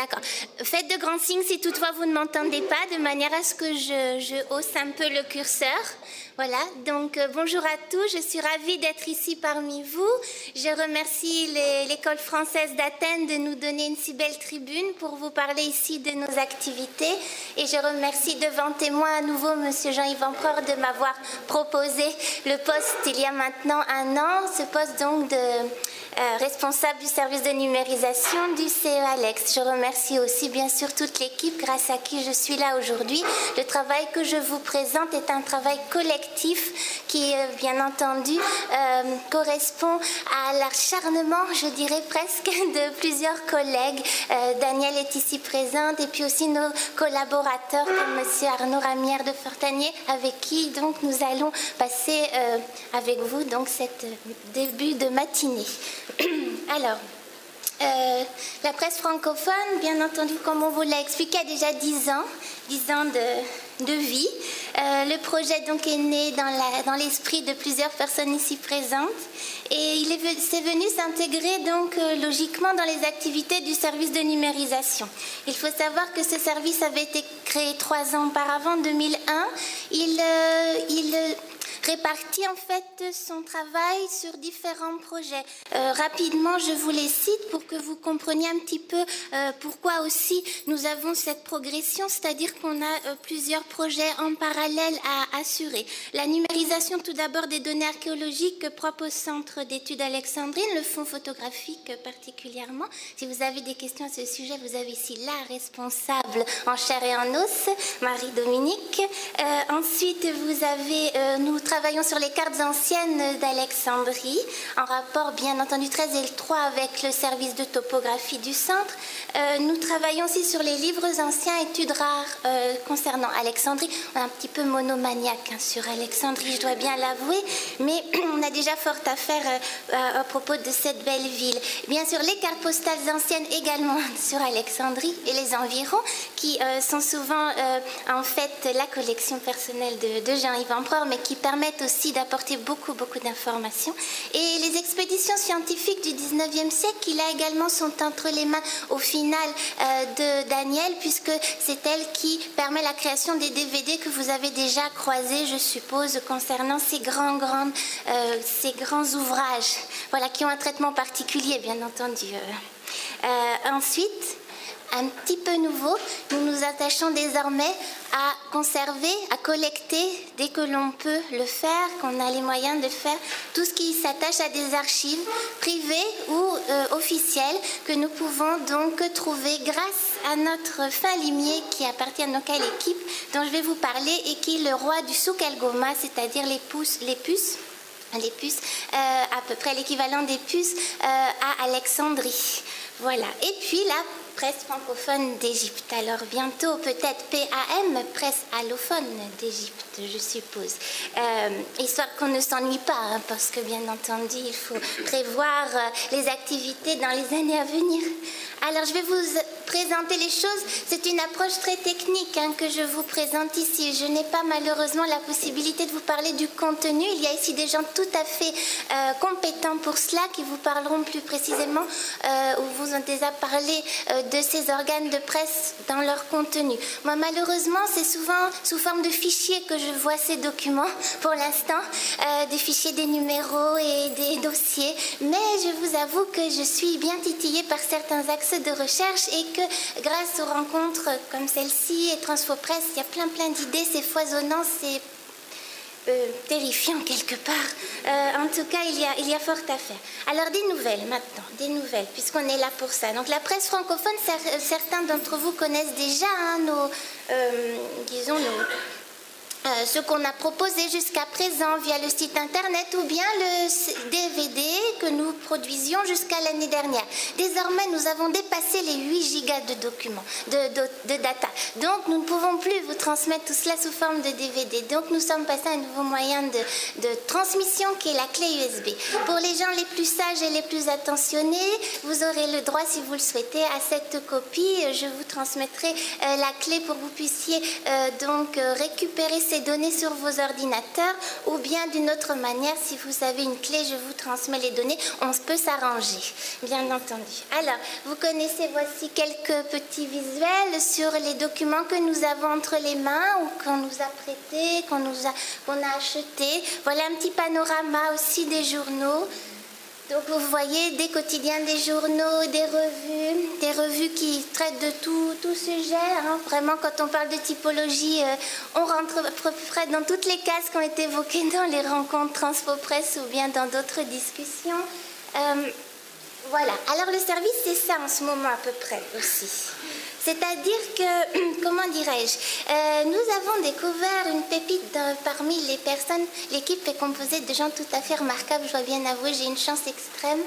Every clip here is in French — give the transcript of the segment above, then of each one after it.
D'accord. Faites de grands signes si toutefois vous ne m'entendez pas, de manière à ce que je hausse un peu le curseur. Voilà, donc bonjour à tous, je suis ravie d'être ici parmi vous. Je remercie l'École française d'Athènes de nous donner une si belle tribune pour vous parler ici de nos activités. Et je remercie devant témoin à nouveau Monsieur Jean-Yves Empereur de m'avoir proposé le poste il y a maintenant un an, ce poste donc de responsable du service de numérisation du CEALEX. Je remercie aussi bien sûr toute l'équipe grâce à qui je suis là aujourd'hui. Le travail que je vous présente est un travail collectif qui, bien entendu, correspond à l'acharnement, je dirais presque, de plusieurs collègues. Daniel est ici présente et puis aussi nos collaborateurs comme Monsieur Arnaud Ramière de Fortanier avec qui donc nous allons passer avec vous donc cette début de matinée. Alors, la presse francophone, bien entendu, comme on vous l'a expliqué, a déjà 10 ans de vie. Le projet donc est né dans l'esprit de plusieurs personnes ici présentes et c'est venu s'intégrer donc logiquement dans les activités du service de numérisation. Il faut savoir que ce service avait été créé 3 ans auparavant, en 2001. Il répartit en fait son travail sur différents projets. Rapidement, je vous les cite pour que vous compreniez un petit peu pourquoi aussi nous avons cette progression, c'est-à-dire qu'on a plusieurs projets en parallèle à assurer. La numérisation tout d'abord des données archéologiques propres au Centre d'études Alexandrine, le fonds photographique particulièrement. Si vous avez des questions à ce sujet, vous avez ici la responsable en chair et en os, Marie-Dominique. Ensuite, vous avez, nous travaillons sur les cartes anciennes d'Alexandrie, en rapport bien entendu très étroit avec le service de topographie du centre. Nous travaillons aussi sur les livres anciens, études rares concernant Alexandrie. On est un petit peu monomaniaque sur Alexandrie, je dois bien l'avouer, mais on a déjà fort à faire à propos de cette belle ville. Bien sûr, les cartes postales anciennes également sur Alexandrie et les environs, qui sont souvent en fait la collection personnelle de Jean-Yves Empereur, mais qui permettent aussi d'apporter beaucoup d'informations. Et les expéditions scientifiques du 19e siècle, qui là également sont entre les mains au final de Daniel, puisque c'est elle qui permet la création des DVD que vous avez déjà croisés, je suppose, concernant ces grands ouvrages, voilà, qui ont un traitement particulier, bien entendu. Ensuite, un petit peu nouveau, nous nous attachons désormais à conserver, à collecter, dès que l'on peut le faire, qu'on a les moyens de faire, tout ce qui s'attache à des archives privées ou officielles que nous pouvons donc trouver grâce à notre fin limier qui appartient à notre équipe, dont je vais vous parler, et qui est le roi du souk el-Goma, c'est-à-dire les puces, à peu près l'équivalent des puces à Alexandrie. Voilà. Et puis la presse francophone d'Égypte. Alors bientôt peut-être PAM, presse allophone d'Égypte, je suppose. Histoire qu'on ne s'ennuie pas, hein, parce que bien entendu, il faut prévoir les activités dans les années à venir. Alors je vais vous présenter les choses. C'est une approche très technique que je vous présente ici. Je n'ai pas malheureusement la possibilité de vous parler du contenu. Il y a ici des gens tout à fait compétents pour cela qui vous parleront plus précisément ou vous ont déjà parlé de ces organes de presse dans leur contenu. Moi malheureusement c'est souvent sous forme de fichiers que je vois ces documents pour l'instant, des fichiers, des numéros et des dossiers. Mais je vous avoue que je suis bien titillée par certains axes de recherche et que grâce aux rencontres comme celle-ci et Transfopresse, il y a plein d'idées, c'est foisonnant, c'est terrifiant quelque part. En tout cas, il y a fort à faire. Alors des nouvelles maintenant, des nouvelles, puisqu'on est là pour ça. Donc la presse francophone, certains d'entre vous connaissent déjà ce qu'on a proposé jusqu'à présent via le site internet ou bien le DVD que nous produisions jusqu'à l'année dernière. Désormais, nous avons dépassé les 8 gigas de documents, de data. Donc, nous ne pouvons plus vous transmettre tout cela sous forme de DVD. Donc, nous sommes passés à un nouveau moyen de transmission qui est la clé USB. Pour les gens les plus sages et les plus attentionnés, vous aurez le droit, si vous le souhaitez, à cette copie. Je vous transmettrai la clé pour que vous puissiez donc récupérer ces données sur vos ordinateurs ou bien d'une autre manière, si vous avez une clé, je vous transmets les données, on peut s'arranger, bien entendu. Alors, vous connaissez, voici quelques petits visuels sur les documents que nous avons entre les mains ou qu'on nous a prêtés, qu'on a achetés. Voilà un petit panorama aussi des journaux. Donc vous voyez des quotidiens, des journaux, des revues qui traitent de tout sujet. Hein. Vraiment, quand on parle de typologie, on rentre à peu près dans toutes les cases qui ont été évoquées dans les rencontres Transfo Presse ou bien dans d'autres discussions. Voilà. Alors le service, c'est ça en ce moment à peu près aussi. C'est-à-dire que, comment dirais-je, nous avons découvert une pépite parmi les personnes. L'équipe est composée de gens tout à fait remarquables, je dois bien avouer, j'ai une chance extrême.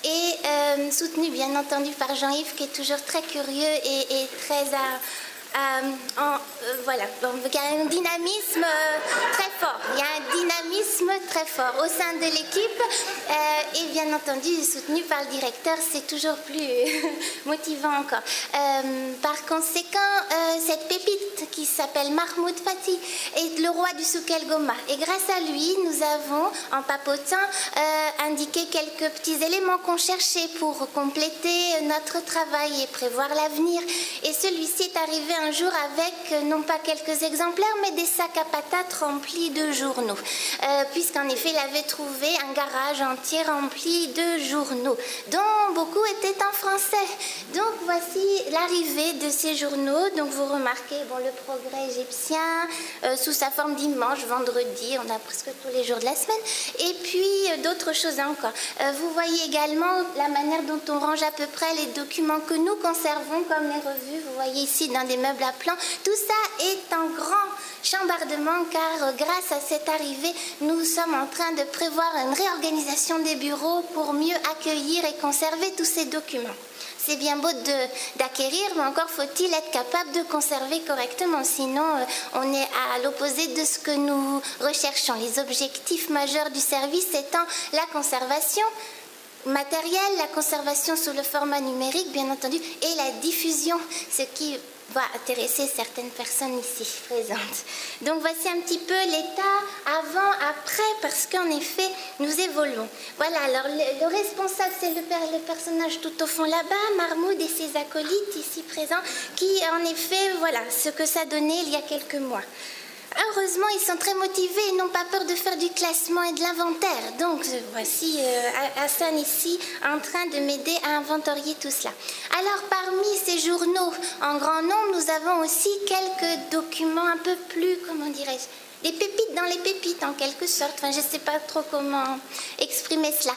Et soutenue bien entendu par Jean-Yves qui est toujours très curieux et très voilà, donc, il y a un dynamisme très fort. Il y a un dynamisme très fort au sein de l'équipe et bien entendu soutenu par le directeur, c'est toujours plus motivant encore. Par conséquent, cette pépite qui s'appelle Mahmoud Fati est le roi du souk el Goma. Et grâce à lui, nous avons, en papotant, indiqué quelques petits éléments qu'on cherchait pour compléter notre travail et prévoir l'avenir. Et celui-ci est arrivé un jour avec, non pas quelques exemplaires, mais des sacs à patates remplis de journaux. Puisqu'en effet, il avait trouvé un garage entier rempli de journaux, dont beaucoup étaient en français. Donc voici l'arrivée de ces journaux. Donc vous remarquez, bon, le Progrès égyptien, sous sa forme dimanche, vendredi, on a presque tous les jours de la semaine. Et puis d'autres choses encore. Vous voyez également la manière dont on range à peu près les documents que nous conservons, comme les revues. Vous voyez ici dans des meubles à plan. Tout ça est en grand chambardement car grâce à cette arrivée, nous sommes en train de prévoir une réorganisation des bureaux pour mieux accueillir et conserver tous ces documents. C'est bien beau d'acquérir, mais encore faut-il être capable de conserver correctement, sinon on est à l'opposé de ce que nous recherchons. Les objectifs majeurs du service étant la conservation matérielle, la conservation sous le format numérique, bien entendu, et la diffusion, ce qui va intéresser certaines personnes ici présentes. Donc voici un petit peu l'état avant, après, parce qu'en effet, nous évoluons. Voilà, alors le responsable, c'est le personnage tout au fond là-bas, Mahmoud et ses acolytes ici présents, qui en effet, voilà, ce que ça donnait il y a quelques mois. Heureusement, ils sont très motivés et n'ont pas peur de faire du classement et de l'inventaire. Donc, voici Hassan ici en train de m'aider à inventorier tout cela. Alors, parmi ces journaux en grand nombre, nous avons aussi quelques documents un peu plus, comment dirais-je, des pépites dans les pépites en quelque sorte. Enfin, je ne sais pas trop comment exprimer cela.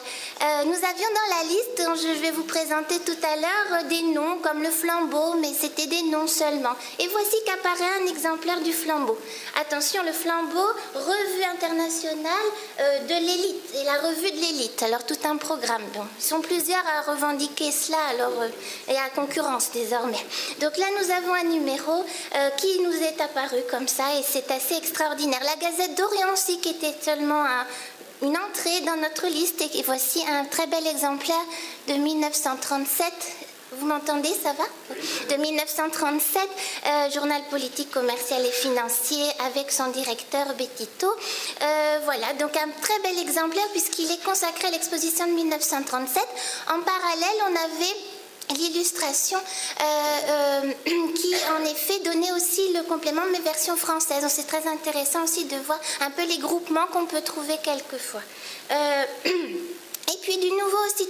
Nous avions dans la liste, dont je vais vous présenter tout à l'heure, des noms comme le flambeau, mais c'était des noms seulement. Et voici qu'apparaît un exemplaire du flambeau. Attention, le flambeau, revue internationale de l'élite, et la revue de l'élite. Alors tout un programme. Bon, ils sont plusieurs à revendiquer cela, alors et à concurrence désormais. Donc là, nous avons un numéro qui nous est apparu comme ça, et c'est assez extraordinaire. La Gazette d'Orient aussi, qui était seulement une entrée dans notre liste, et voici un très bel exemplaire de 1937. Vous m'entendez, ça va? De 1937, journal politique, commercial et financier avec son directeur Betito. Voilà, donc un très bel exemplaire puisqu'il est consacré à l'exposition de 1937. En parallèle, on avait l'illustration qui en effet donnait aussi le complément mais version française. Donc c'est très intéressant aussi de voir un peu les groupements qu'on peut trouver quelquefois. Et puis du nouveau aussi,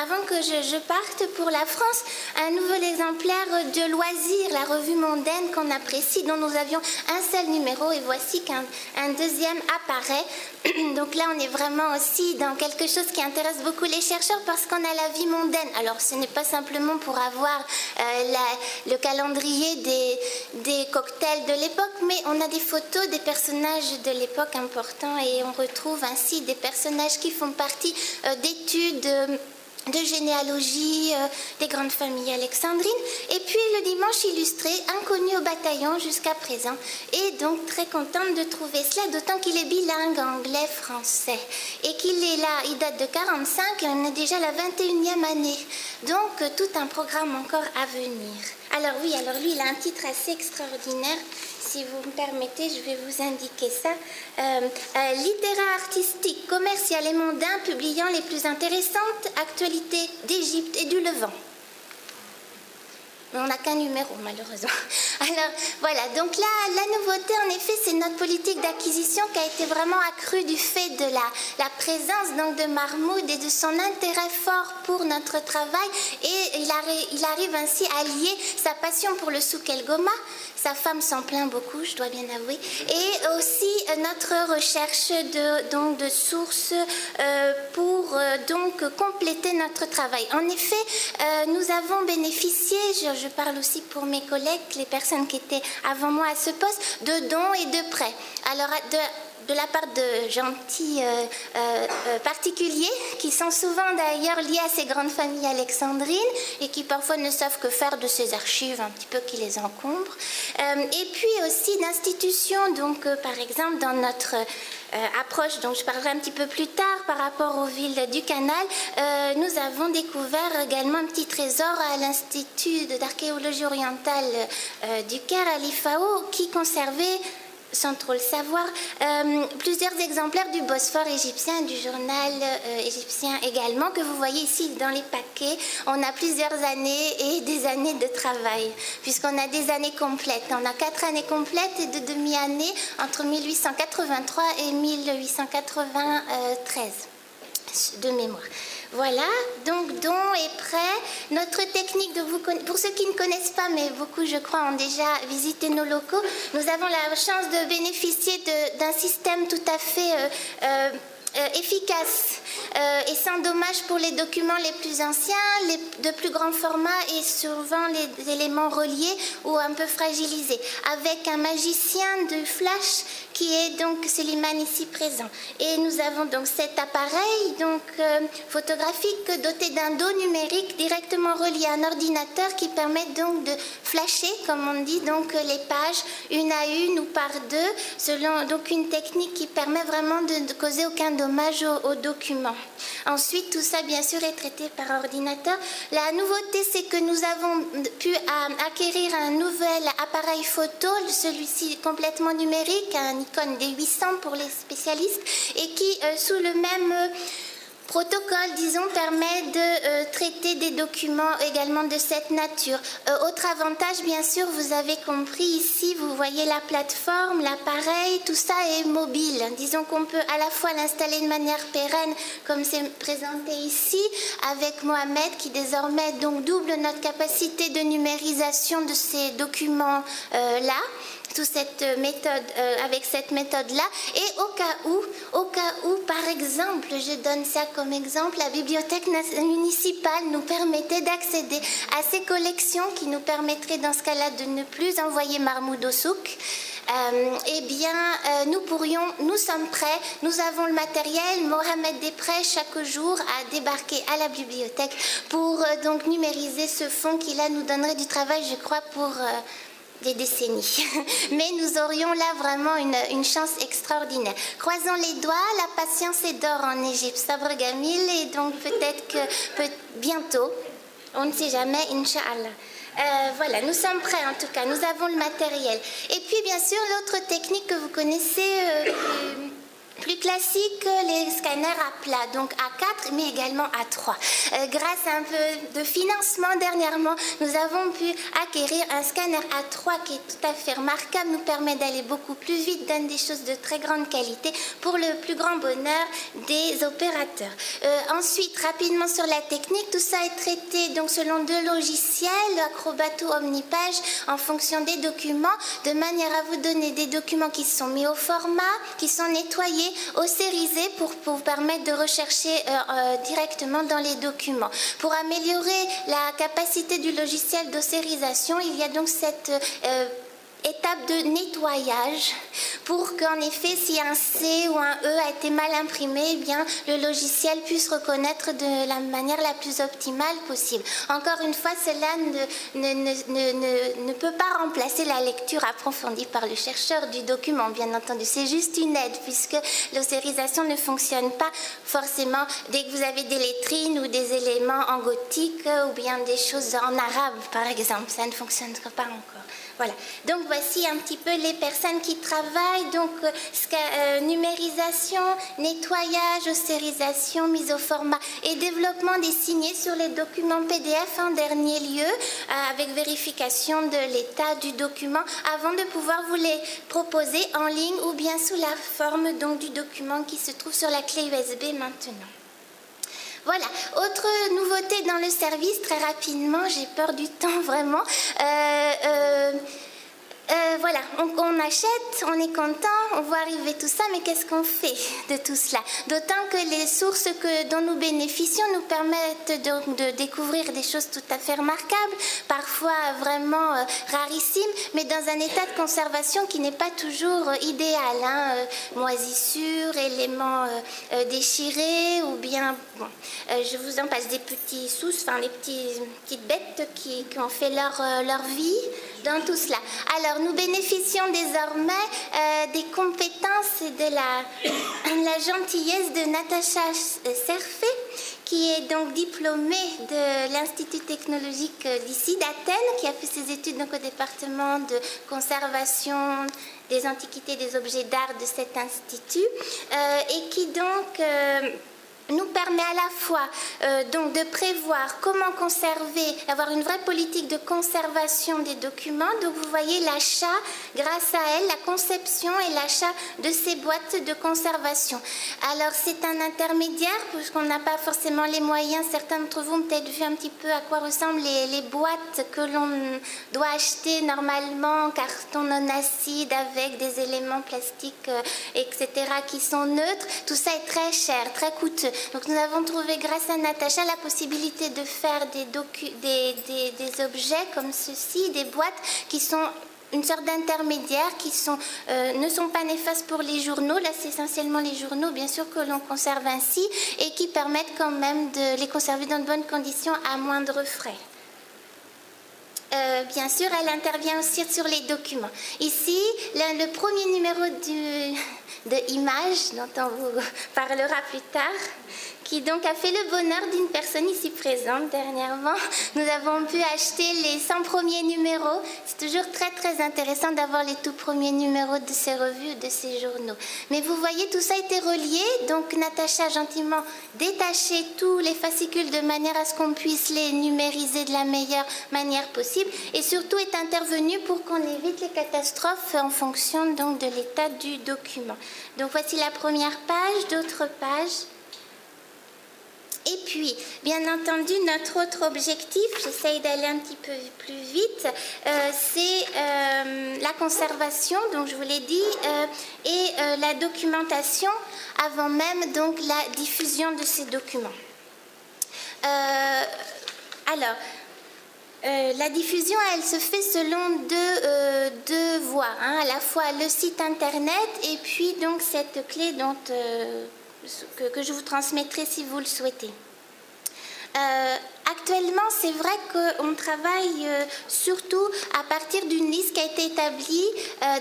avant que je parte pour la France, un nouvel exemplaire de Loisirs, la revue mondaine qu'on apprécie, dont nous avions un seul numéro, et voici qu'un deuxième apparaît. Donc là, on est vraiment aussi dans quelque chose qui intéresse beaucoup les chercheurs parce qu'on a la vie mondaine. Alors, ce n'est pas simplement pour avoir le calendrier des cocktails de l'époque, mais on a des photos des personnages de l'époque importants et on retrouve ainsi des personnages qui font partie d'études de généalogie des grandes familles alexandrines. Et puis le dimanche illustré, inconnu au bataillon jusqu'à présent. Et donc très contente de trouver cela, d'autant qu'il est bilingue anglais-français. Et qu'il est là, il date de 45 et on est déjà à la 21e année. Donc tout un programme encore à venir. Alors oui, alors lui, il a un titre assez extraordinaire. Si vous me permettez, je vais vous indiquer ça. Littéraire, artistique, commercial et mondain, publiant les plus intéressantes actualités d'Égypte et du Levant. Mais on n'a qu'un numéro, malheureusement. Alors, voilà. Donc là, la nouveauté, en effet, c'est notre politique d'acquisition qui a été vraiment accrue du fait de la présence donc, de Mahmoud et de son intérêt fort pour notre travail. Et il arrive ainsi à lier sa passion pour le souk El Goma. Sa femme s'en plaint beaucoup, je dois bien avouer. Et aussi notre recherche de sources pour donc compléter notre travail. En effet, nous avons bénéficié, je parle aussi pour mes collègues, les personnes qui étaient avant moi à ce poste, de dons et de prêts. Alors, de la part de gentils particuliers qui sont souvent d'ailleurs liés à ces grandes familles alexandrines et qui parfois ne savent que faire de ces archives un petit peu qui les encombrent. Et puis aussi d'institutions, donc par exemple dans notre approche, dont je parlerai un petit peu plus tard par rapport aux villes du Canal, nous avons découvert également un petit trésor à l'Institut d'archéologie orientale du Caire à l'IFAO qui conservait, sans trop le savoir, plusieurs exemplaires du Bosphore égyptien, du journal égyptien également, que vous voyez ici dans les paquets. On a plusieurs années et des années de travail, puisqu'on a des années complètes. On a 4 années complètes et de demi-années entre 1883 et 1893, de mémoire. Voilà, donc don et prêt. Notre technique, pour ceux qui ne connaissent pas, mais beaucoup je crois ont déjà visité nos locaux, nous avons la chance de bénéficier d'un système tout à fait efficace et sans dommage pour les documents les plus anciens, de plus grand format et souvent les éléments reliés ou un peu fragilisés, avec un magicien de flash qui est donc Suleiman ici présent. Et nous avons donc cet appareil donc photographique doté d'un dos numérique directement relié à un ordinateur qui permet donc de flasher, comme on dit, donc les pages une à une ou par deux, selon donc une technique qui permet vraiment de causer aucun dommage aux documents. Ensuite, tout ça bien sûr est traité par ordinateur. La nouveauté, c'est que nous avons pu acquérir un nouvel appareil photo, celui-ci complètement numérique, un Nikon D800 pour les spécialistes, et qui, sous le même protocole, disons, permet de traiter des documents également de cette nature. Autre avantage, bien sûr, vous avez compris ici, vous voyez la plateforme, l'appareil, tout ça est mobile. Disons qu'on peut à la fois l'installer de manière pérenne, comme c'est présenté ici, avec Mohamed, qui désormais donc double notre capacité de numérisation de ces documents-là. Avec cette méthode-là, et au cas où, par exemple, je donne ça comme exemple, la bibliothèque municipale nous permettait d'accéder à ces collections qui nous permettraient dans ce cas-là de ne plus envoyer Mahmoud au souk. Eh bien, nous sommes prêts, nous avons le matériel, Mohamed est prêt chaque jour à débarquer à la bibliothèque pour donc numériser ce fonds qui là nous donnerait du travail, je crois, pour des décennies. Mais nous aurions là vraiment une chance extraordinaire. Croisons les doigts, la patience est d'or en Égypte, Sabr Gamil, et donc peut-être que bientôt, on ne sait jamais, Inch'Allah. Voilà, nous sommes prêts en tout cas, nous avons le matériel. Et puis bien sûr, l'autre technique que vous connaissez, plus classique, les scanners à plat, donc à 4 mais également à 3. Grâce à un peu de financement dernièrement, nous avons pu acquérir un scanner à 3 qui est tout à fait remarquable, nous permet d'aller beaucoup plus vite, donne des choses de très grande qualité pour le plus grand bonheur des opérateurs. Ensuite, rapidement sur la technique, tout ça est traité donc selon 2 logiciels, Acrobat ou Omnipage, en fonction des documents, de manière à vous donner des documents qui sont mis au format, qui sont nettoyés, ossérisés pour vous permettre de rechercher directement dans les documents. Pour améliorer la capacité du logiciel d'ossérisation, il y a donc cette étape de nettoyage pour qu'en effet, si un C ou un E a été mal imprimé, eh bien, le logiciel puisse reconnaître de la manière la plus optimale possible. Encore une fois, cela ne peut pas remplacer la lecture approfondie par le chercheur du document, bien entendu. C'est juste une aide, puisque l'ossérisation ne fonctionne pas forcément dès que vous avez des lettrines ou des éléments en gothique ou bien des choses en arabe, par exemple. Ça ne fonctionnera pas encore. Voilà. Donc voici un petit peu les personnes qui travaillent. Donc numérisation, nettoyage, ossérisation, mise au format et développement des signés sur les documents PDF en dernier lieu, avec vérification de l'état du document avant de pouvoir vous les proposer en ligne ou bien sous la forme donc, du document qui se trouve sur la clé USB maintenant. Voilà, autre nouveauté dans le service, très rapidement, j'ai peur du temps vraiment. Voilà, on achète, on est content, on voit arriver tout ça, mais qu'est-ce qu'on fait de tout cela? D'autant que les sources dont nous bénéficions nous permettent de découvrir des choses tout à fait remarquables, parfois vraiment rarissimes, mais dans un état de conservation qui n'est pas toujours idéal. Hein, moisissures, éléments déchirés, ou bien, bon, je vous en passe des petits sous, enfin les petites bêtes qui ont fait leur vie dans tout cela. Alors, nous bénéficions désormais des compétences et de la gentillesse de Natacha Serfé, qui est donc diplômée de l'Institut technologique d'ici, d'Athènes, qui a fait ses études donc, au département de conservation des antiquités et des objets d'art de cet institut, et qui donc nous permet à la fois donc de prévoir comment conserver, avoir une vraie politique de conservation des documents. Donc vous voyez l'achat, grâce à elle, la conception et l'achat de ces boîtes de conservation. Alors c'est un intermédiaire, puisqu'on n'a pas forcément les moyens. Certains d'entre vous ont peut-être vu un petit peu à quoi ressemblent les boîtes que l'on doit acheter normalement en carton non acide avec des éléments plastiques, etc. qui sont neutres. Tout ça est très cher, très coûteux. Donc nous avons trouvé grâce à Natacha la possibilité de faire des objets comme ceci, des boîtes qui sont une sorte d'intermédiaire qui ne sont pas néfastes pour les journaux. Là, c'est essentiellement les journaux, bien sûr, que l'on conserve ainsi et qui permettent quand même de les conserver dans de bonnes conditions à moindre frais. Bien sûr, elle intervient aussi sur les documents. Ici, le premier numéro de Images, dont on vous parlera plus tard, qui donc a fait le bonheur d'une personne ici présente dernièrement. Nous avons pu acheter les 100 premiers numéros. C'est toujours très très intéressant d'avoir les tout premiers numéros de ces revues, de ces journaux. Mais vous voyez, tout ça a été relié. Donc Natacha a gentiment détaché tous les fascicules de manière à ce qu'on puisse les numériser de la meilleure manière possible. Et surtout est intervenue pour qu'on évite les catastrophes en fonction donc de l'état du document. Donc voici la première page, d'autres pages. Et puis, bien entendu, notre autre objectif, j'essaye d'aller un petit peu plus vite, c'est la conservation, donc je vous l'ai dit, et la documentation avant même donc la diffusion de ces documents. La diffusion, elle se fait selon deux voies, hein, à la fois le site internet et puis donc cette clé que je vous transmettrai si vous le souhaitez. Actuellement, c'est vrai qu'on travaille surtout à partir d'une liste qui a été établie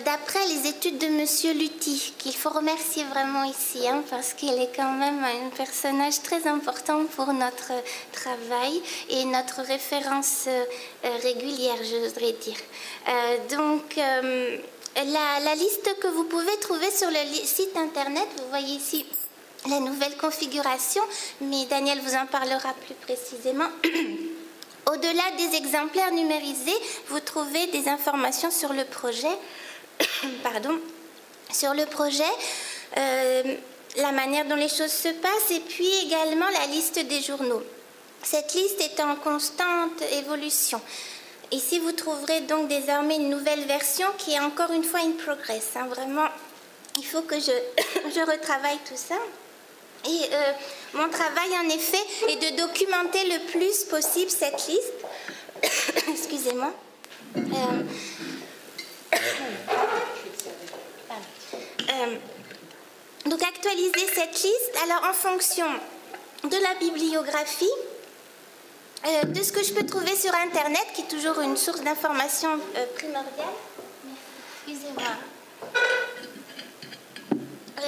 d'après les études de Monsieur Luthi, qu'il faut remercier vraiment ici, hein, parce qu'il est quand même un personnage très important pour notre travail et notre référence régulière, je voudrais dire. La liste que vous pouvez trouver sur le site internet, vous voyez ici la nouvelle configuration, mais Daniel vous en parlera plus précisément. Au-delà des exemplaires numérisés, vous trouvez des informations sur le projet, la manière dont les choses se passent, et puis également la liste des journaux. Cette liste est en constante évolution. Ici, vous trouverez donc désormais une nouvelle version qui est encore une fois in progress. Hein, vraiment, il faut que je retravaille tout ça. Et mon travail, en effet, est de documenter le plus possible cette liste. Excusez-moi. Donc actualiser cette liste, alors en fonction de la bibliographie, de ce que je peux trouver sur Internet, qui est toujours une source d'information primordiale. Excusez-moi.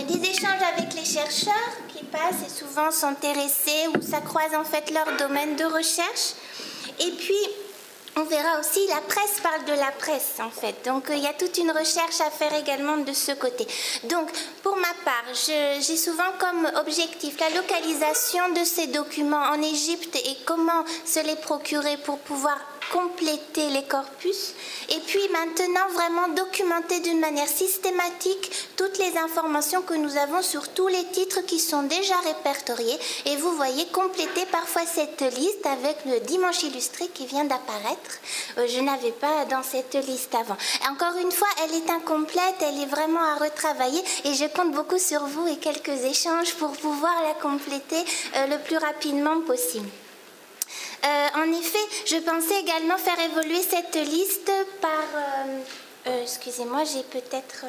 Des échanges avec les chercheurs qui passent et souvent sont intéressés ou ça croise en fait leur domaine de recherche. Et puis, on verra aussi, la presse parle de la presse en fait. Donc, il y a toute une recherche à faire également de ce côté. Donc, pour ma part, j'ai souvent comme objectif la localisation de ces documents en Égypte et comment se les procurer pour pouvoir compléter les corpus. Et puis maintenant, vraiment documenter d'une manière systématique toutes les informations que nous avons sur tous les titres qui sont déjà répertoriés. Et vous voyez, compléter parfois cette liste avec le Dimanche illustré qui vient d'apparaître. Je n'avais pas dans cette liste avant. Encore une fois, elle est incomplète, elle est vraiment à retravailler et je compte beaucoup sur vous et quelques échanges pour pouvoir la compléter le plus rapidement possible. En effet, je pensais également faire évoluer cette liste par... excusez-moi, j'ai peut-être...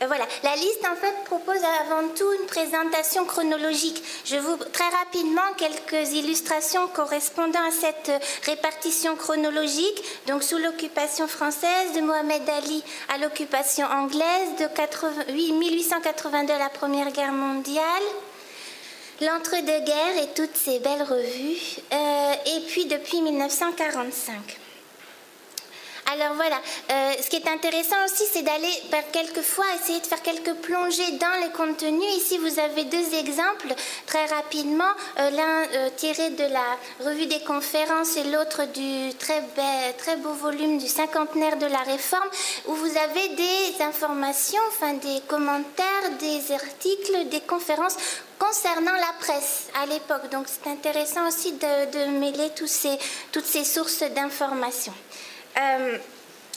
voilà, la liste en fait propose avant tout une présentation chronologique. Je vous très rapidement quelques illustrations correspondant à cette répartition chronologique. Donc sous l'occupation française, de Mohamed Ali à l'occupation anglaise, de 1882 à la Première Guerre mondiale, l'entre-deux-guerres et toutes ces belles revues, et puis depuis 1945. Alors voilà, ce qui est intéressant aussi, c'est d'aller quelquefois essayer de faire quelques plongées dans les contenus. Ici, vous avez deux exemples, très rapidement. L'un tiré de la revue des conférences et l'autre du très beau volume du cinquantenaire de la Réforme, où vous avez des informations, enfin des commentaires, des articles, des conférences concernant la presse à l'époque. Donc c'est intéressant aussi de mêler toutes ces sources d'informations.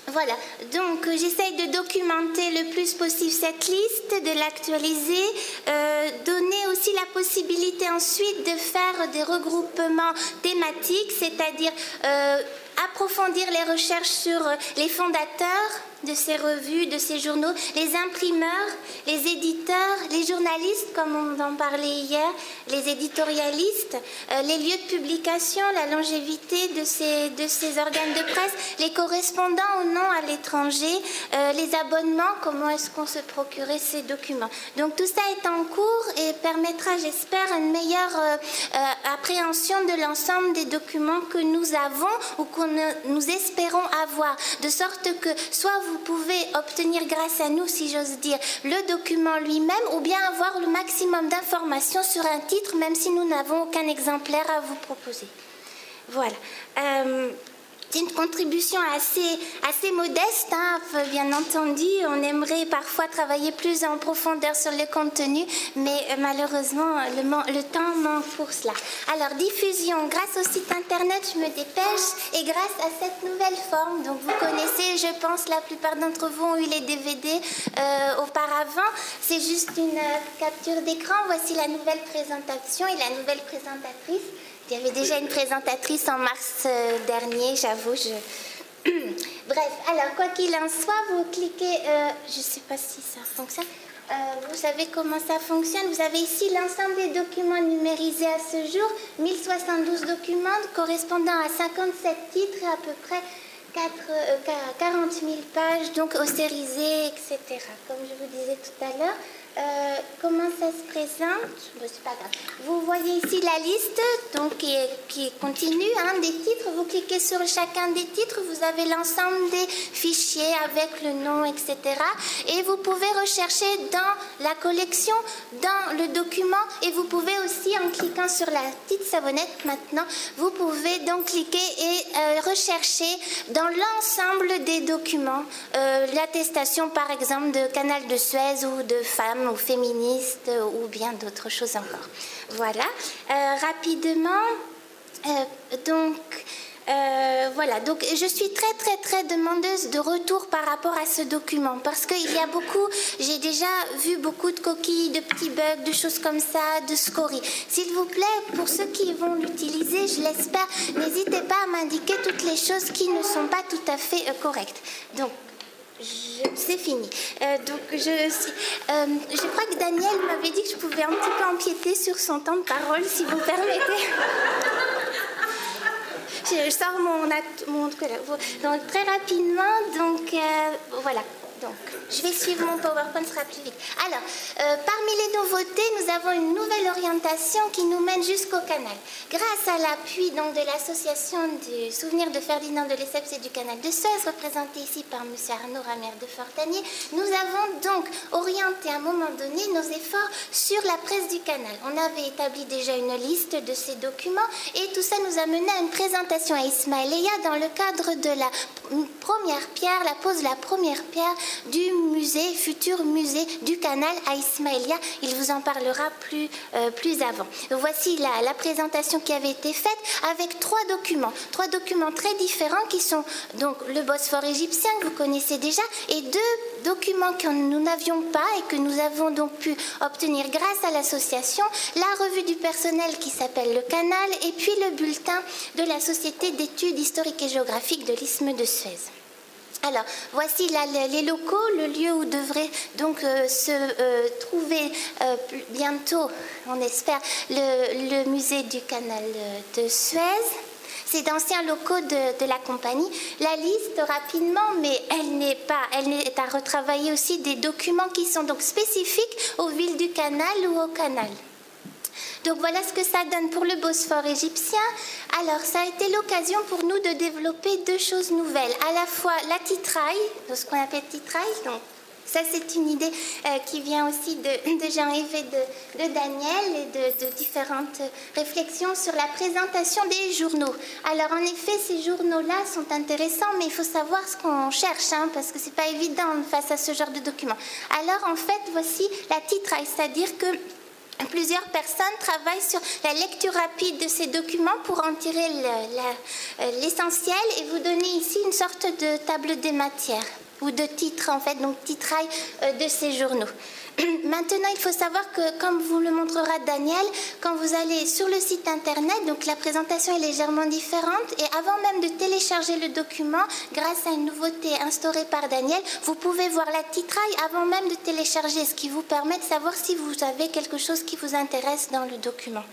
Voilà, donc j'essaye de documenter le plus possible cette liste, de l'actualiser, donner aussi la possibilité ensuite de faire des regroupements thématiques, c'est-à-dire approfondir les recherches sur les fondateurs de ces revues, de ces journaux, les imprimeurs, les éditeurs, les journalistes, comme on en parlait hier, les éditorialistes, les lieux de publication, la longévité de ces organes de presse, les correspondants ou non à l'étranger, les abonnements, comment est-ce qu'on se procurait ces documents. Donc tout ça est en cours et permettra, j'espère, une meilleure appréhension de l'ensemble des documents que nous avons ou que nous espérons avoir, de sorte que soit vous pouvez obtenir grâce à nous, si j'ose dire, le document lui-même ou bien avoir le maximum d'informations sur un titre, même si nous n'avons aucun exemplaire à vous proposer. Voilà. C'est une contribution assez modeste, hein, bien entendu. On aimerait parfois travailler plus en profondeur sur le contenu, mais malheureusement, le temps manque pour cela. Alors, diffusion, grâce au site internet, je me dépêche, et grâce à cette nouvelle forme, donc vous connaissez, je pense, la plupart d'entre vous ont eu les DVD auparavant. C'est juste une capture d'écran. Voici la nouvelle présentation et la nouvelle présentatrice. Il y avait déjà une présentatrice en mars dernier, j'avoue. Bref, alors quoi qu'il en soit, vous cliquez, je ne sais pas si ça fonctionne, vous savez comment ça fonctionne. Vous avez ici l'ensemble des documents numérisés à ce jour, 1072 documents correspondant à 57 titres et à peu près 40 000 pages, donc ossérisées, etc. Comme je vous disais tout à l'heure. Comment ça se présente? Bon, c'est pas grave. Vous voyez ici la liste donc, qui continue hein, des titres. Vous cliquez sur chacun des titres, vous avez l'ensemble des fichiers avec le nom, etc. Et vous pouvez rechercher dans la collection, dans le document, et vous pouvez aussi, en cliquant sur la petite savonnette maintenant, vous pouvez donc cliquer et rechercher dans l'ensemble des documents l'attestation par exemple de Canal de Suez ou de femmes ou féministes ou bien d'autres choses encore. Voilà. Rapidement, voilà, donc je suis très demandeuse de retour par rapport à ce document parce qu'il y a beaucoup, j'ai déjà vu beaucoup de coquilles, de petits bugs, de choses comme ça, de scories. S'il vous plaît, pour ceux qui vont l'utiliser, je l'espère, n'hésitez pas à m'indiquer toutes les choses qui ne sont pas tout à fait correctes. Donc, C'est fini. Donc, je crois que Daniel m'avait dit que je pouvais un petit peu empiéter sur son temps de parole, si vous permettez. Je sors mon truc là. Donc, très rapidement, donc, voilà. Donc, je vais suivre mon PowerPoint, ce sera plus vite. Alors, parmi les nouveautés, nous avons une nouvelle orientation qui nous mène jusqu'au canal. Grâce à l'appui donc de l'association du souvenir de Ferdinand de Lesseps et du canal de Suez, représentée ici par M. Arnaud Ramière de Fortanier, nous avons donc orienté à un moment donné nos efforts sur la presse du canal. On avait établi déjà une liste de ces documents et tout ça nous a mené à une présentation à Ismaïlia dans le cadre de la première pierre, la pose de la première pierre du musée, futur musée du canal à Ismaïlia. Il vous en parlera plus avant. Voici la présentation qui avait été faite avec trois documents très différents qui sont donc le Bosphore égyptien que vous connaissez déjà et deux documents que nous n'avions pas et que nous avons donc pu obtenir grâce à l'association, la revue du personnel qui s'appelle Le Canal et puis le bulletin de la Société d'études historiques et géographiques de l'Isthme de Suez. Alors, voici là les locaux, le lieu où devrait donc se trouver bientôt, on espère, le musée du canal de Suez. C'est d'anciens locaux de la compagnie. La liste, rapidement, mais elle est à retravailler aussi des documents qui sont donc spécifiques aux villes du canal ou au canal. Donc voilà ce que ça donne pour le Bosphore égyptien. Alors ça a été l'occasion pour nous de développer deux choses nouvelles. À la fois la titraille, ce qu'on appelle titraille, donc ça c'est une idée qui vient aussi de Jean-Yves et de Daniel et de différentes réflexions sur la présentation des journaux. Alors en effet ces journaux-là sont intéressants mais il faut savoir ce qu'on cherche parce que c'est pas évident face à ce genre de documents. Alors en fait voici la titraille, c'est-à-dire que plusieurs personnes travaillent sur la lecture rapide de ces documents pour en tirer l'essentiel et vous donner ici une sorte de table des matières ou de titres en fait, donc titraille de ces journaux. Maintenant, il faut savoir que, comme vous le montrera Daniel, quand vous allez sur le site internet, donc la présentation est légèrement différente et avant même de télécharger le document, grâce à une nouveauté instaurée par Daniel, vous pouvez voir la titraille avant même de télécharger, ce qui vous permet de savoir si vous avez quelque chose qui vous intéresse dans le document.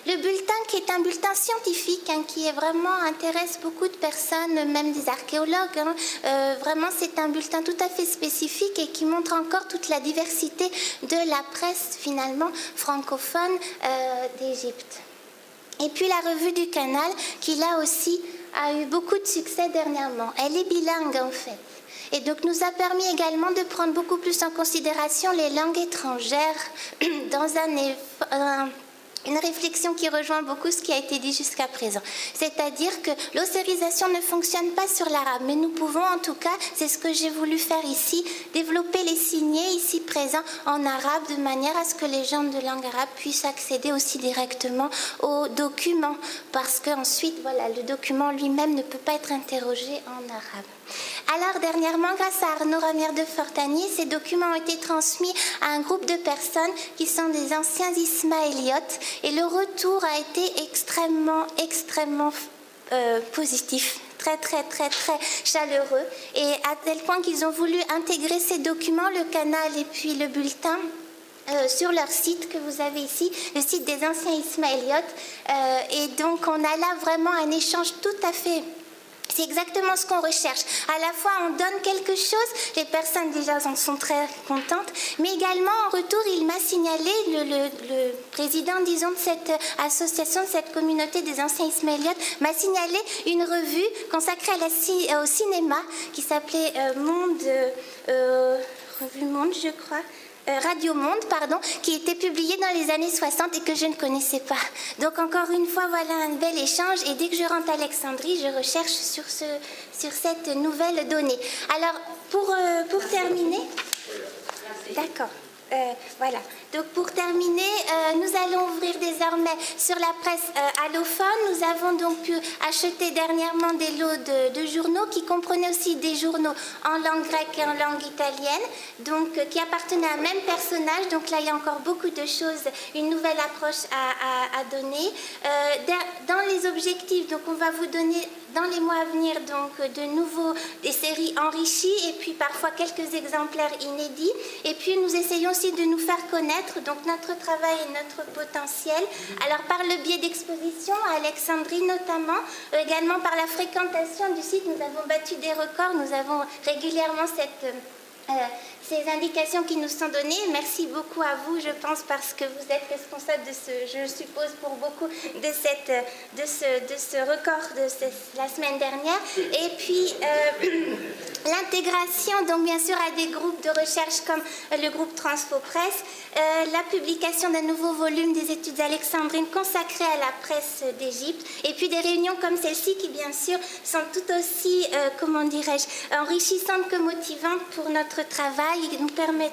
Le bulletin qui est un bulletin scientifique qui est vraiment intéresse beaucoup de personnes, même des archéologues. Vraiment, c'est un bulletin tout à fait spécifique et qui montre encore toute la diversité de la presse finalement francophone d'Égypte. Et puis la revue du canal qui là aussi a eu beaucoup de succès dernièrement. Elle est bilingue en fait. Et donc nous a permis également de prendre beaucoup plus en considération les langues étrangères dans une réflexion qui rejoint beaucoup ce qui a été dit jusqu'à présent. C'est-à-dire que l'ossérisation ne fonctionne pas sur l'arabe, mais nous pouvons en tout cas, c'est ce que j'ai voulu faire ici, développer les signets ici présents en arabe de manière à ce que les gens de langue arabe puissent accéder aussi directement au document, parce qu'ensuite, voilà, le document lui-même ne peut pas être interrogé en arabe. Alors, dernièrement, grâce à Arnaud Ramière de Fortanier, ces documents ont été transmis à un groupe de personnes qui sont des anciens ismaéliotes et le retour a été extrêmement positif. Très chaleureux et à tel point qu'ils ont voulu intégrer ces documents, le canal et puis le bulletin, sur leur site que vous avez ici, le site des anciens ismaéliotes. Et donc, on a là vraiment un échange tout à fait... C'est exactement ce qu'on recherche. À la fois, on donne quelque chose, les personnes déjà en sont très contentes, mais également, en retour, il m'a signalé, le président, disons, de cette association, de cette communauté des anciens ismaéliotes, m'a signalé une revue consacrée au cinéma qui s'appelait Revue Monde, je crois. Radio Monde, pardon, qui était publié dans les années 60 et que je ne connaissais pas. Donc encore une fois, voilà un bel échange et dès que je rentre à Alexandrie, je recherche sur cette nouvelle donnée. Alors, pour terminer... D'accord. Voilà. Donc pour terminer, nous allons ouvrir désormais sur la presse allophone. Nous avons donc pu acheter dernièrement des lots de journaux qui comprenaient aussi des journaux en langue grecque et en langue italienne, donc qui appartenaient à un même personnage. Donc là, il y a encore beaucoup de choses, une nouvelle approche à donner. Dans les objectifs, donc on va vous donner dans les mois à venir donc de nouveau des séries enrichies et puis parfois quelques exemplaires inédits. Et puis nous essayons aussi de nous faire connaître donc notre travail et notre potentiel. Alors par le biais d'expositions à Alexandrie notamment, également par la fréquentation du site, nous avons battu des records, nous avons régulièrement ces indications qui nous sont données. Merci beaucoup à vous, je pense, parce que vous êtes responsable de ce, je suppose, pour beaucoup de ce record de la semaine dernière. Et puis, l'intégration, donc bien sûr, à des groupes de recherche comme le groupe Transfo Presse, la publication d'un nouveau volume des études alexandrines consacrées à la presse d'Égypte, et puis des réunions comme celle-ci qui, bien sûr, sont tout aussi, comment dirais-je, enrichissantes que motivantes pour notre travail et nous permettent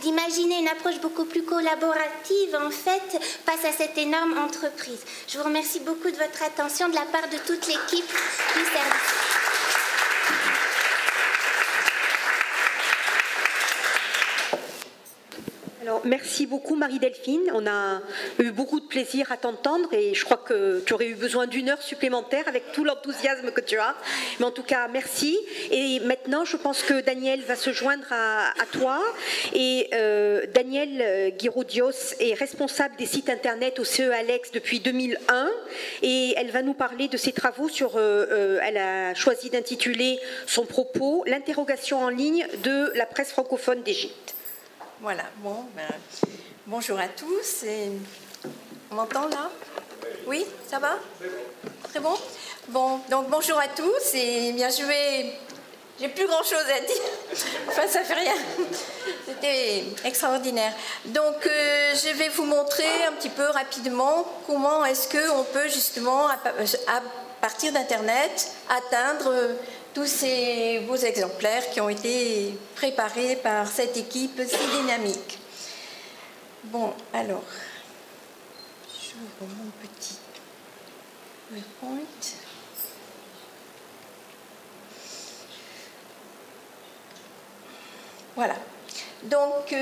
d'imaginer une approche beaucoup plus collaborative, en fait, face à cette énorme entreprise. Je vous remercie beaucoup de votre attention de la part de toute l'équipe du service. Alors, merci beaucoup Marie-Delphine, on a eu beaucoup de plaisir à t'entendre et je crois que tu aurais eu besoin d'une heure supplémentaire avec tout l'enthousiasme que tu as. Mais en tout cas, merci. Et maintenant, je pense que Daniel va se joindre à toi. Et Daniel Guiraudios est responsable des sites internet au CE Alex depuis 2001 et elle va nous parler de ses travaux sur, elle a choisi d'intituler son propos « L'interrogation en ligne de la presse francophone d'Égypte ». Voilà, bon, bonjour à tous. On m'entend là? Oui, ça va? Très bon? Bon, donc bonjour à tous et bien j'ai plus grand chose à dire. Enfin, ça fait rien. C'était extraordinaire. Donc, je vais vous montrer un petit peu rapidement comment est-ce qu'on peut justement, à partir d'Internet, atteindre tous ces beaux exemplaires qui ont été préparés par cette équipe si dynamique. Bon, alors, j'ouvre mon petit PowerPoint. Voilà. Donc,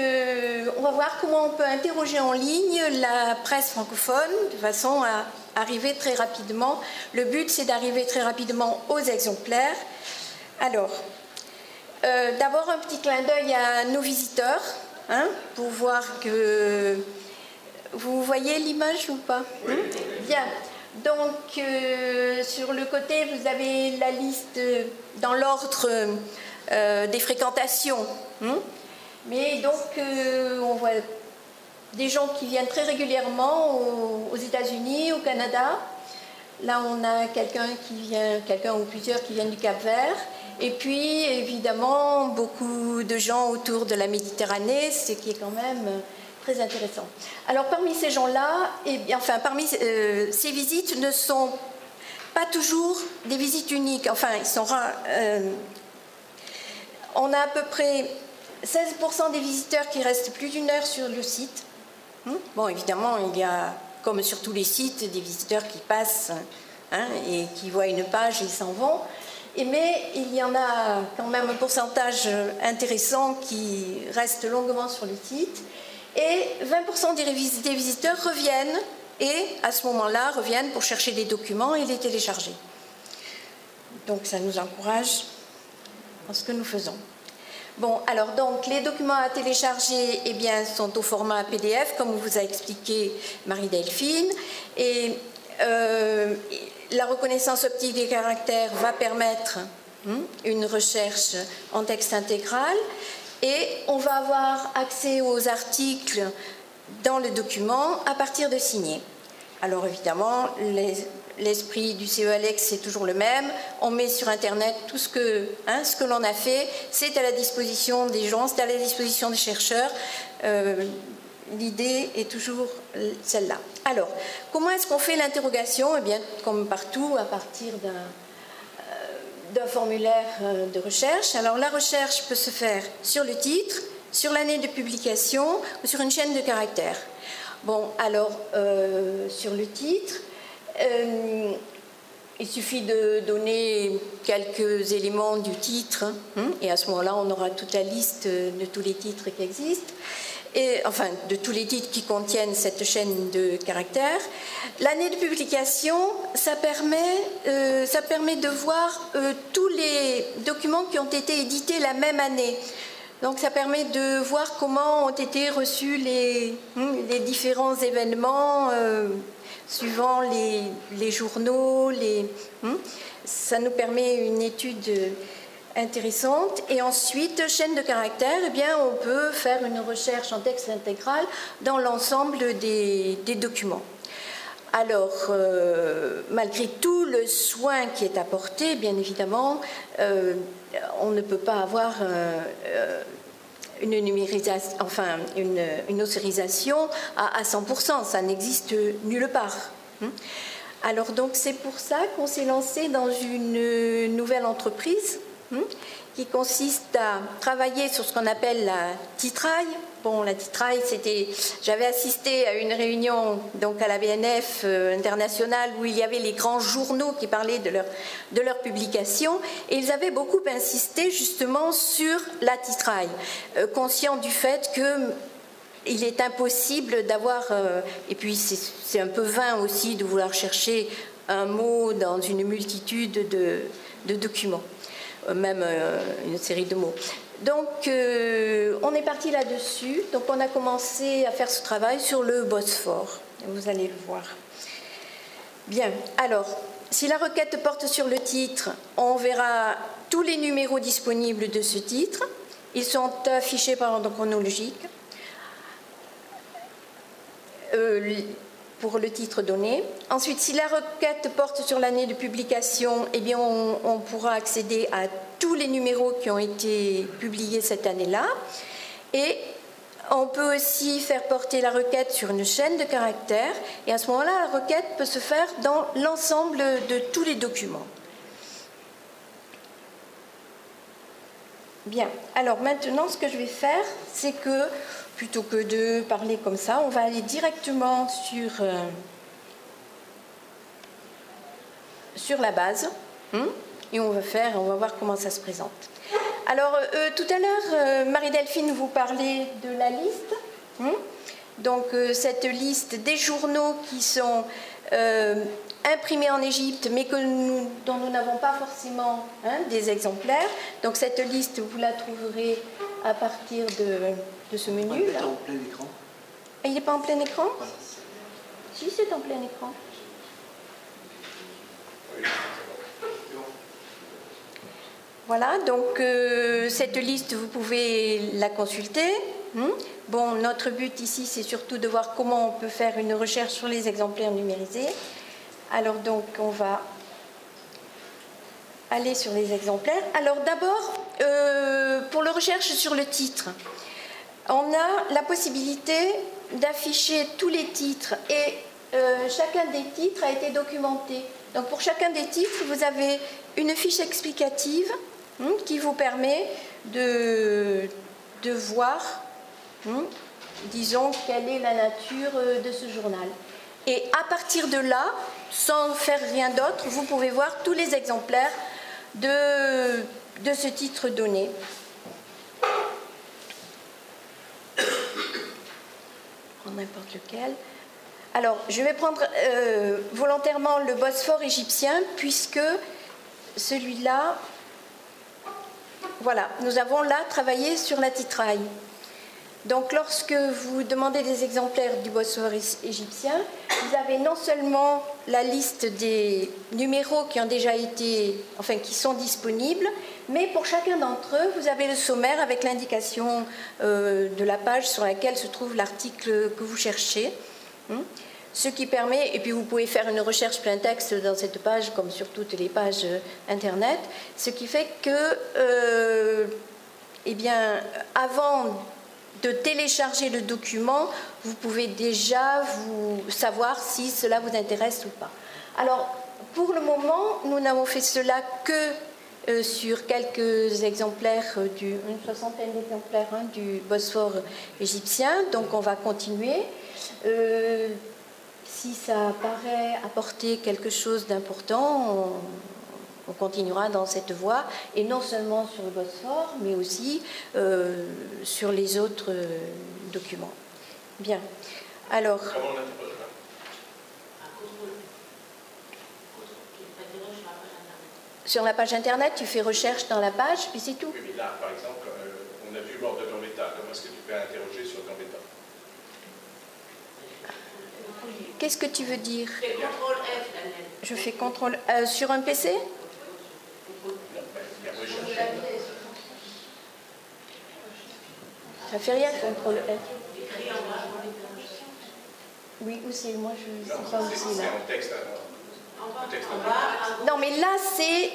on va voir comment on peut interroger en ligne la presse francophone de façon à arriver très rapidement. Le but, c'est d'arriver très rapidement aux exemplaires. Alors, d'abord un petit clin d'œil à nos visiteurs, hein, pour voir que... Vous voyez l'image ou pas? Bien. Donc, sur le côté, vous avez la liste dans l'ordre des fréquentations. Mais donc, on voit des gens qui viennent très régulièrement aux États-Unis, au Canada. Là, on a quelqu'un ou plusieurs qui viennent du Cap-Vert. Et puis, évidemment, beaucoup de gens autour de la Méditerranée, ce qui est quand même très intéressant. Alors, parmi ces gens-là, parmi ces visites ne sont pas toujours des visites uniques. Enfin, ils sont rares. On a à peu près 16% des visiteurs qui restent plus d'une heure sur le site. Bon, évidemment, il y a, comme sur tous les sites, des visiteurs qui passent et qui voient une page et s'en vont. Mais il y en a quand même un pourcentage intéressant qui reste longuement sur le site. Et 20% des visiteurs reviennent et, à ce moment-là, reviennent pour chercher des documents et les télécharger. Donc, ça nous encourage dans ce que nous faisons. Bon, alors donc, les documents à télécharger sont au format PDF, comme vous a expliqué Marie-Delphine. Et la reconnaissance optique des caractères va permettre une recherche en texte intégral. Et on va avoir accès aux articles dans le document à partir de signés. Alors évidemment, l'esprit du CE Alex, c'est toujours le même. On met sur Internet tout ce que l'on a fait. C'est à la disposition des gens, c'est à la disposition des chercheurs. L'idée est toujours celle-là. Alors, comment est-ce qu'on fait l'interrogation? Eh bien, comme partout, à partir d'un formulaire de recherche. Alors, la recherche peut se faire sur le titre, sur l'année de publication ou sur une chaîne de caractères. Bon, alors, sur le titre, il suffit de donner quelques éléments du titre et à ce moment-là, on aura toute la liste de tous les titres qui existent. enfin de tous les titres qui contiennent cette chaîne de caractères. L'année de publication, ça permet de voir tous les documents qui ont été édités la même année. Donc ça permet de voir comment ont été reçus les différents événements suivant les journaux. Ça nous permet une étude intéressante. Et ensuite, chaîne de caractères, eh bien, on peut faire une recherche en texte intégral dans l'ensemble des documents. Alors, malgré tout le soin qui est apporté, bien évidemment, on ne peut pas avoir une numérisation, enfin une ossérisation à 100%, ça n'existe nulle part. Alors donc c'est pour ça qu'on s'est lancé dans une nouvelle entreprise qui consiste à travailler sur ce qu'on appelle la titraille. Bon, la titraille, j'avais assisté à une réunion donc à la BNF internationale où il y avait les grands journaux qui parlaient de leur publication et ils avaient beaucoup insisté justement sur la titraille, conscients du fait qu'il est impossible d'avoir, et puis c'est un peu vain aussi de vouloir chercher un mot dans une multitude de documents, même une série de mots. Donc, on est parti là-dessus. Donc, on a commencé à faire ce travail sur le Bosphore. Vous allez le voir. Bien. Alors, si la requête porte sur le titre, on verra tous les numéros disponibles de ce titre. Ils sont affichés par ordre chronologique pour le titre donné. Ensuite, si la requête porte sur l'année de publication, eh bien, on pourra accéder à tous les numéros qui ont été publiés cette année-là. Et on peut aussi faire porter la requête sur une chaîne de caractères. Et à ce moment-là, la requête peut se faire dans l'ensemble de tous les documents. Bien. Alors maintenant, ce que je vais faire, c'est que plutôt que de parler comme ça, on va aller directement sur la base. Et on va voir comment ça se présente. Alors, tout à l'heure, Marie-Delphine vous parlait de la liste. Donc, cette liste des journaux qui sont imprimés en Égypte, mais dont nous n'avons pas forcément des exemplaires. Donc, cette liste, vous la trouverez à partir de ce menu. Il est en plein écran. Il n'est pas en plein écran? Voilà. Si, c'est en plein écran. Voilà, donc cette liste, vous pouvez la consulter. Bon, notre but ici, c'est surtout de voir comment on peut faire une recherche sur les exemplaires numérisés. Alors donc, on va aller sur les exemplaires. Alors d'abord, pour la recherche sur le titre, on a la possibilité d'afficher tous les titres et chacun des titres a été documenté. Donc pour chacun des titres, vous avez une fiche explicative qui vous permet de voir, disons, quelle est la nature de ce journal. Et à partir de là, sans faire rien d'autre, vous pouvez voir tous les exemplaires de ce titre donné. N'importe lequel. Alors, je vais prendre volontairement le Bosphore égyptien, puisque celui-là, voilà, nous avons là travaillé sur la titraille. Donc, lorsque vous demandez des exemplaires du Bosphore égyptien, vous avez non seulement la liste des numéros qui ont déjà été, enfin, qui sont disponibles, mais pour chacun d'entre eux, vous avez le sommaire avec l'indication de la page sur laquelle se trouve l'article que vous cherchez. Ce qui permet, et puis vous pouvez faire une recherche plein texte dans cette page, comme sur toutes les pages Internet, ce qui fait que, eh bien, avant de télécharger le document, vous pouvez déjà savoir si cela vous intéresse ou pas. Alors, pour le moment, nous n'avons fait cela que sur quelques exemplaires, une soixantaine d'exemplaires du Bosphore égyptien, donc on va continuer. Si ça paraît apporter quelque chose d'important, On continuera dans cette voie, et non seulement sur le Bosphore, mais aussi sur les autres documents. Bien. Alors. Comment on l'interprète? Sur la page internet, tu fais recherche dans la page, puis c'est tout. Oui, mais là, par exemple, on a vu mort de Gambetta. Comment est-ce que tu peux interroger sur Gambetta? Qu'est-ce que tu veux dire? Je fais CTRL F, Daniel. Je fais CTRL sur un PC? Ça fait rien, CTRL F. Oui, où c'est? Moi, je ne sais pas où c'est là. C'est en texte. Non, mais là, c'est...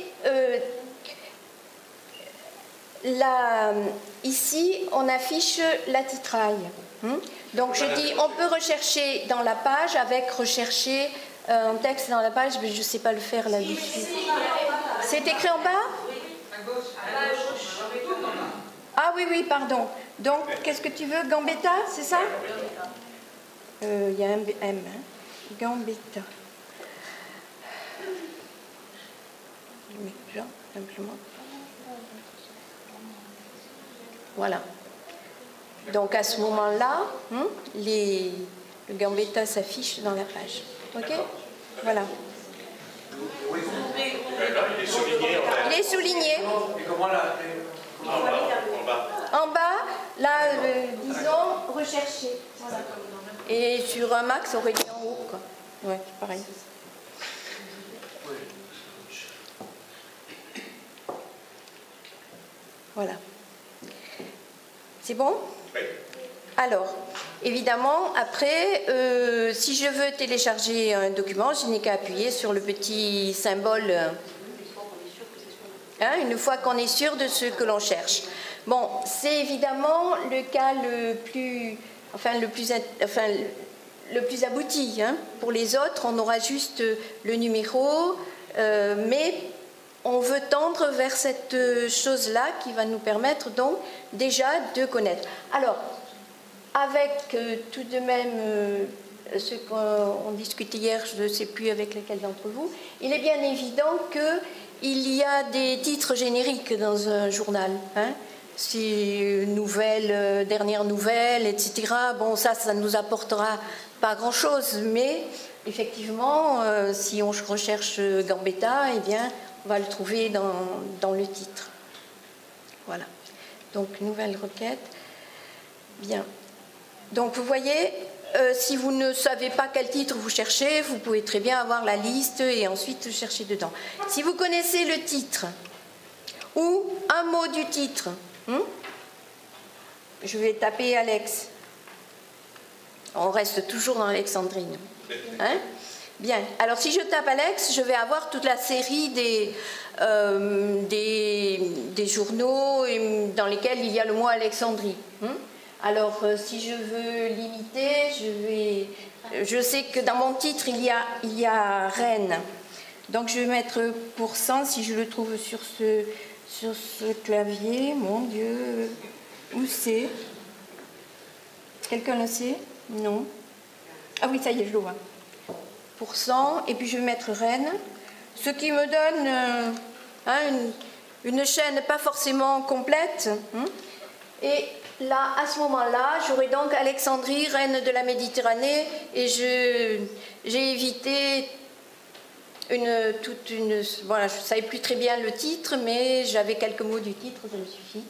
ici, on affiche la titraille. Donc, je dis, on peut rechercher dans la page avec rechercher un texte dans la page, mais je ne sais pas le faire là-dessus. C'est écrit en bas? Ah oui, oui, pardon. Donc, qu'est-ce que tu veux? Gambetta, c'est ça? Il y a un M. Hein? Gambetta. Simplement. Voilà. Donc à ce moment-là, le Gambetta s'affiche dans la page. Ok? Voilà. Il est souligné en fait. Il est souligné. Et comment là? En bas, là, disons, rechercher. Voilà. Et sur un max, on aurait dit en haut, quoi. Ouais, pareil. Voilà. C'est bon? Oui. Alors, évidemment, après, si je veux télécharger un document, je n'ai qu'à appuyer sur le petit symbole, une fois qu'on est sûr de ce que l'on cherche. Bon, c'est évidemment le cas le plus abouti. Pour les autres, on aura juste le numéro, mais on veut tendre vers cette chose-là qui va nous permettre donc déjà de connaître. Alors, avec tout de même ce qu'on discutait hier, je ne sais plus avec lesquels d'entre vous, il est bien évident qu'il y a des titres génériques dans un journal. C'est nouvelles, dernières nouvelles, etc. Bon, ça ne nous apportera pas grand-chose, mais effectivement, si on recherche Gambetta, eh bien, on va le trouver dans le titre. Voilà. Donc, nouvelle requête. Bien. Donc, vous voyez, si vous ne savez pas quel titre vous cherchez, vous pouvez très bien avoir la liste et ensuite chercher dedans. Si vous connaissez le titre ou un mot du titre, je vais taper Alex. On reste toujours dans Alexandrine. Bien. Alors, si je tape Alex, je vais avoir toute la série des journaux dans lesquels il y a le mot Alexandrie. Alors, si je veux limiter, je sais que dans mon titre, il y a Rennes. Donc, je vais mettre %, si je le trouve sur ce clavier. Mon Dieu, où c'est? Quelqu'un le sait? Non. Ah oui, ça y est, je le vois. %, et puis je vais mettre Rennes, ce qui me donne une chaîne pas forcément complète. Et là, à ce moment-là, j'aurai donc Alexandrie, reine de la Méditerranée, et j'ai évité voilà, je ne savais plus très bien le titre, mais j'avais quelques mots du titre, ça me suffit.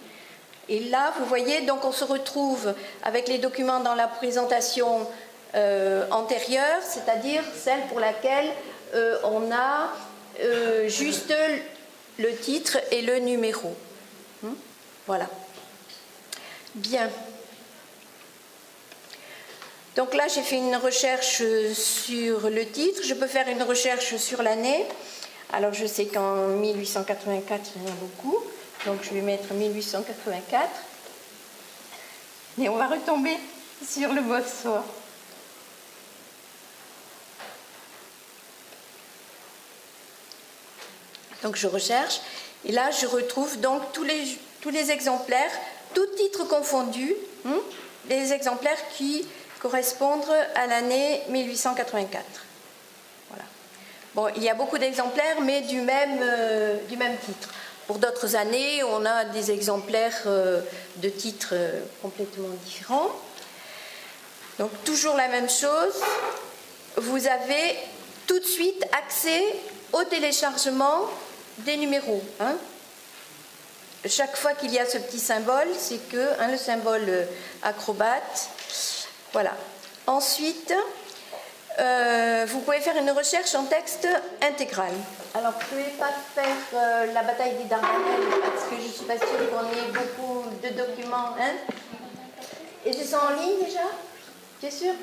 Et là, vous voyez, donc on se retrouve avec les documents dans la présentation antérieure, c'est-à-dire celle pour laquelle on a juste le titre et le numéro. Voilà. Bien. Donc là, j'ai fait une recherche sur le titre. Je peux faire une recherche sur l'année. Alors, je sais qu'en 1884, il y en a beaucoup. Donc, je vais mettre 1884. Et on va retomber sur le Bosphore. Donc, je recherche. Et là, je retrouve donc tous les exemplaires, tous titres confondus, les exemplaires qui correspondent à l'année 1884. Voilà. Bon, il y a beaucoup d'exemplaires, mais du même titre. Pour d'autres années, on a des exemplaires de titres complètement différents. Donc, toujours la même chose. Vous avez tout de suite accès au téléchargement des numéros. Hein. Chaque fois qu'il y a ce petit symbole, c'est que le symbole acrobate. Voilà. Ensuite, vous pouvez faire une recherche en texte intégral. Alors, je ne vais pas faire la bataille des Dardanelles parce que je ne suis pas sûre qu'on ait beaucoup de documents. Hein. Et c'est ça en ligne déjà? Tu es sûr?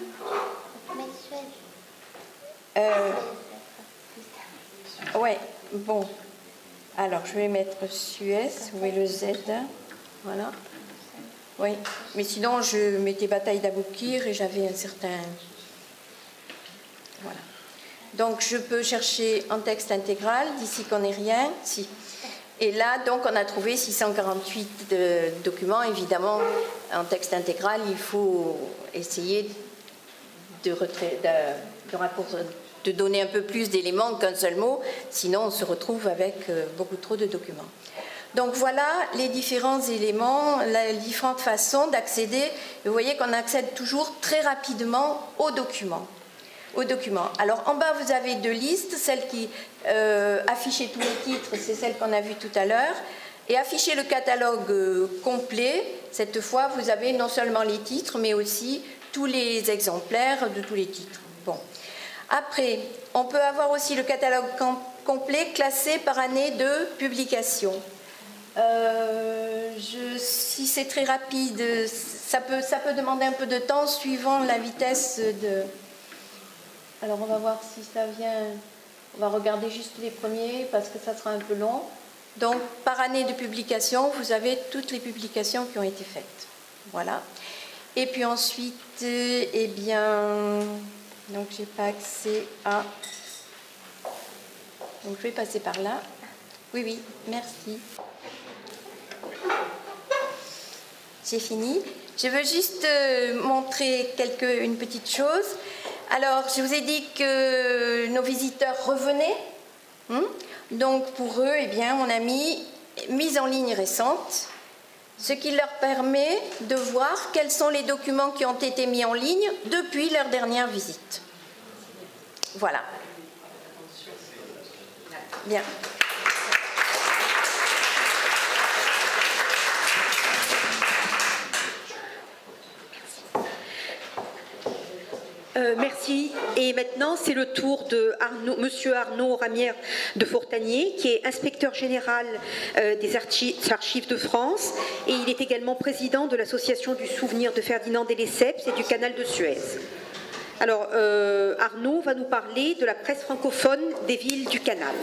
Ouais, bon. Alors, je vais mettre Suez, où est le Z? Voilà. Oui, mais sinon, je mettais bataille d'Aboukir et j'avais un certain... Voilà. Donc, je peux chercher en texte intégral, d'ici qu'on n'ait rien. Si. Et là, donc, on a trouvé 648 documents. Évidemment, en texte intégral, il faut essayer de donner un peu plus d'éléments qu'un seul mot, sinon on se retrouve avec beaucoup trop de documents. Donc voilà les différents éléments, les différentes façons d'accéder. Vous voyez qu'on accède toujours très rapidement aux documents. Alors en bas vous avez deux listes, celle qui affichait tous les titres, c'est celle qu'on a vue tout à l'heure, et afficher le catalogue complet, cette fois vous avez non seulement les titres, mais aussi tous les exemplaires de tous les titres. Bon. Après, on peut avoir aussi le catalogue complet classé par année de publication. Si c'est très rapide, ça peut demander un peu de temps suivant la vitesse de... Alors on va voir si ça vient... On va regarder juste les premiers parce que ça sera un peu long. Donc par année de publication, vous avez toutes les publications qui ont été faites. Voilà. Et puis ensuite, eh bien... Donc, je n'ai pas accès à... Donc, je vais passer par là. Oui, merci. J'ai fini. Je veux juste montrer une petite chose. Alors, je vous ai dit que nos visiteurs revenaient. Donc, pour eux, eh bien, on a mis mise en ligne récente, ce qui leur permet de voir quels sont les documents qui ont été mis en ligne depuis leur dernière visite. Voilà. Bien. Merci. Et maintenant, c'est le tour de Monsieur Arnaud Ramière de Fortanier, qui est inspecteur général des archives de France, et il est également président de l'association du souvenir de Ferdinand de Lesseps et du canal de Suez. Alors, Arnaud va nous parler de la presse francophone des villes du canal,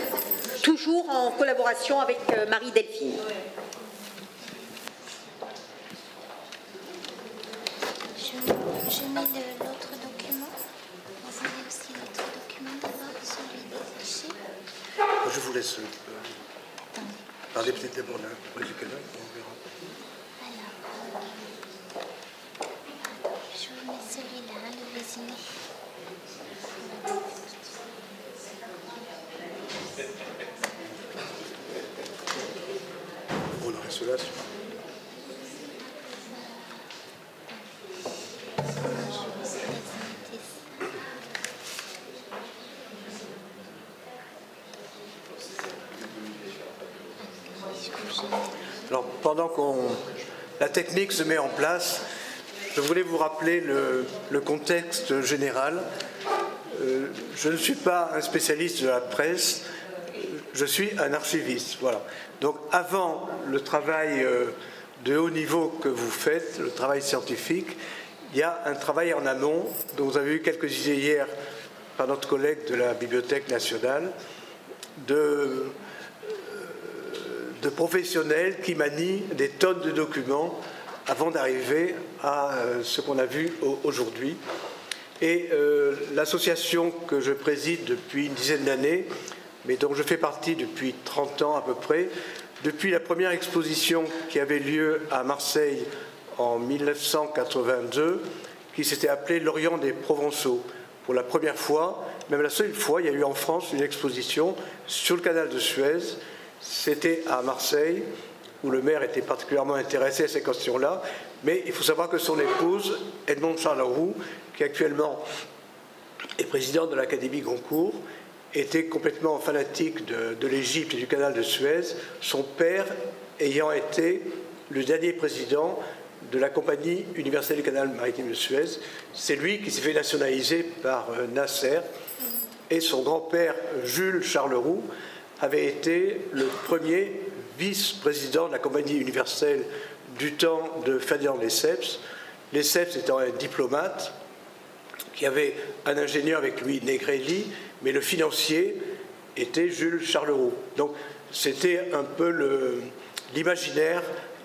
toujours en collaboration avec Marie-Delphine. Je mets de l'autre document. Vous avez aussi l'autre document d'abord, celui des archives. Je vous laisse parler peut-être d'abord de la presse du canal, on verra. Alors, je vous mets celui-là, le Vésiné. On aurait cela. Alors, pendant que la technique se met en place, je voulais vous rappeler le contexte général. Je ne suis pas un spécialiste de la presse, je suis un archiviste. Voilà. Donc, avant le travail de haut niveau que vous faites, le travail scientifique, il y a un travail en amont, dont vous avez eu quelques idées hier par notre collègue de la Bibliothèque nationale, de professionnels qui manient des tonnes de documents avant d'arriver à ce qu'on a vu aujourd'hui. Et l'association que je préside depuis une dizaine d'années, mais dont je fais partie depuis 30 ans à peu près, depuis la première exposition qui avait lieu à Marseille en 1982, qui s'était appelée l'Orient des Provençaux. Pour la première fois, Même la seule fois, il y a eu en France une exposition sur le canal de Suez. C'était à Marseille, où le maire était particulièrement intéressé à ces questions-là. Mais il faut savoir que son épouse, Edmond Charleroux, qui actuellement est président de l'Académie Goncourt, était complètement fanatique de l'Égypte et du canal de Suez, son père ayant été le dernier président de la Compagnie universelle du canal maritime de Suez. C'est lui qui s'est fait nationaliser par Nasser, et son grand-père, Jules Charleroux, avait été le premier vice-président de la Compagnie universelle du temps de Ferdinand Lesseps. Lesseps étant un diplomate qui avait un ingénieur avec lui, Négrelli, mais le financier était Jules Charleroux. Donc c'était un peu l'imaginaire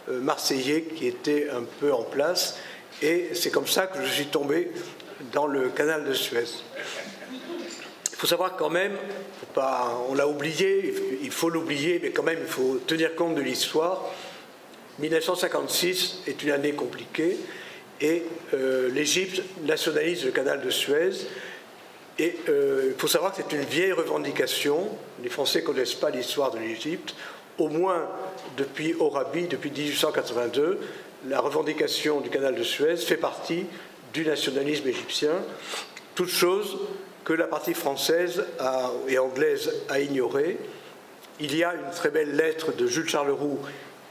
marseillais qui était un peu en place, et c'est comme ça que je suis tombé dans le canal de Suez. Il faut savoir quand même, on l'a oublié, il faut l'oublier, mais quand même il faut tenir compte de l'histoire. 1956 est une année compliquée, et l'Égypte nationalise le canal de Suez. Et il faut savoir que c'est une vieille revendication. Les Français ne connaissent pas l'histoire de l'Égypte. Au moins depuis Orabi, depuis 1882, la revendication du canal de Suez fait partie du nationalisme égyptien, toute chose que la partie française et anglaise a ignorée. Il y a une très belle lettre de Jules Charleroux,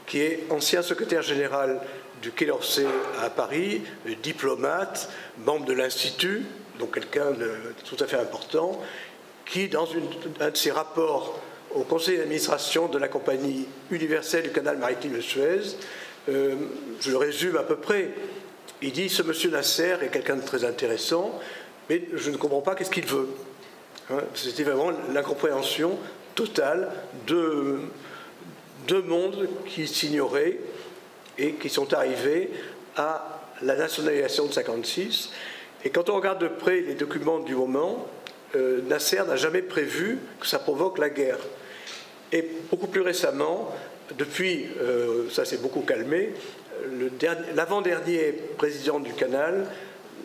qui est ancien secrétaire général du Quai d'Orsay à Paris, diplomate, membre de l'Institut, donc quelqu'un de tout à fait important, qui, dans un de ses rapports au conseil d'administration de la Compagnie universelle du canal maritime de Suez, je le résume à peu près, il dit « Ce monsieur Nasser est quelqu'un de très intéressant, mais je ne comprends pas qu'est-ce qu'il veut. » C'était vraiment l'incompréhension totale de deux mondes qui s'ignoraient et qui sont arrivés à la nationalisation de 1956. Et quand on regarde de près les documents du moment, Nasser n'a jamais prévu que ça provoque la guerre. Et beaucoup plus récemment, depuis, ça s'est beaucoup calmé, l'avant-dernier président du canal,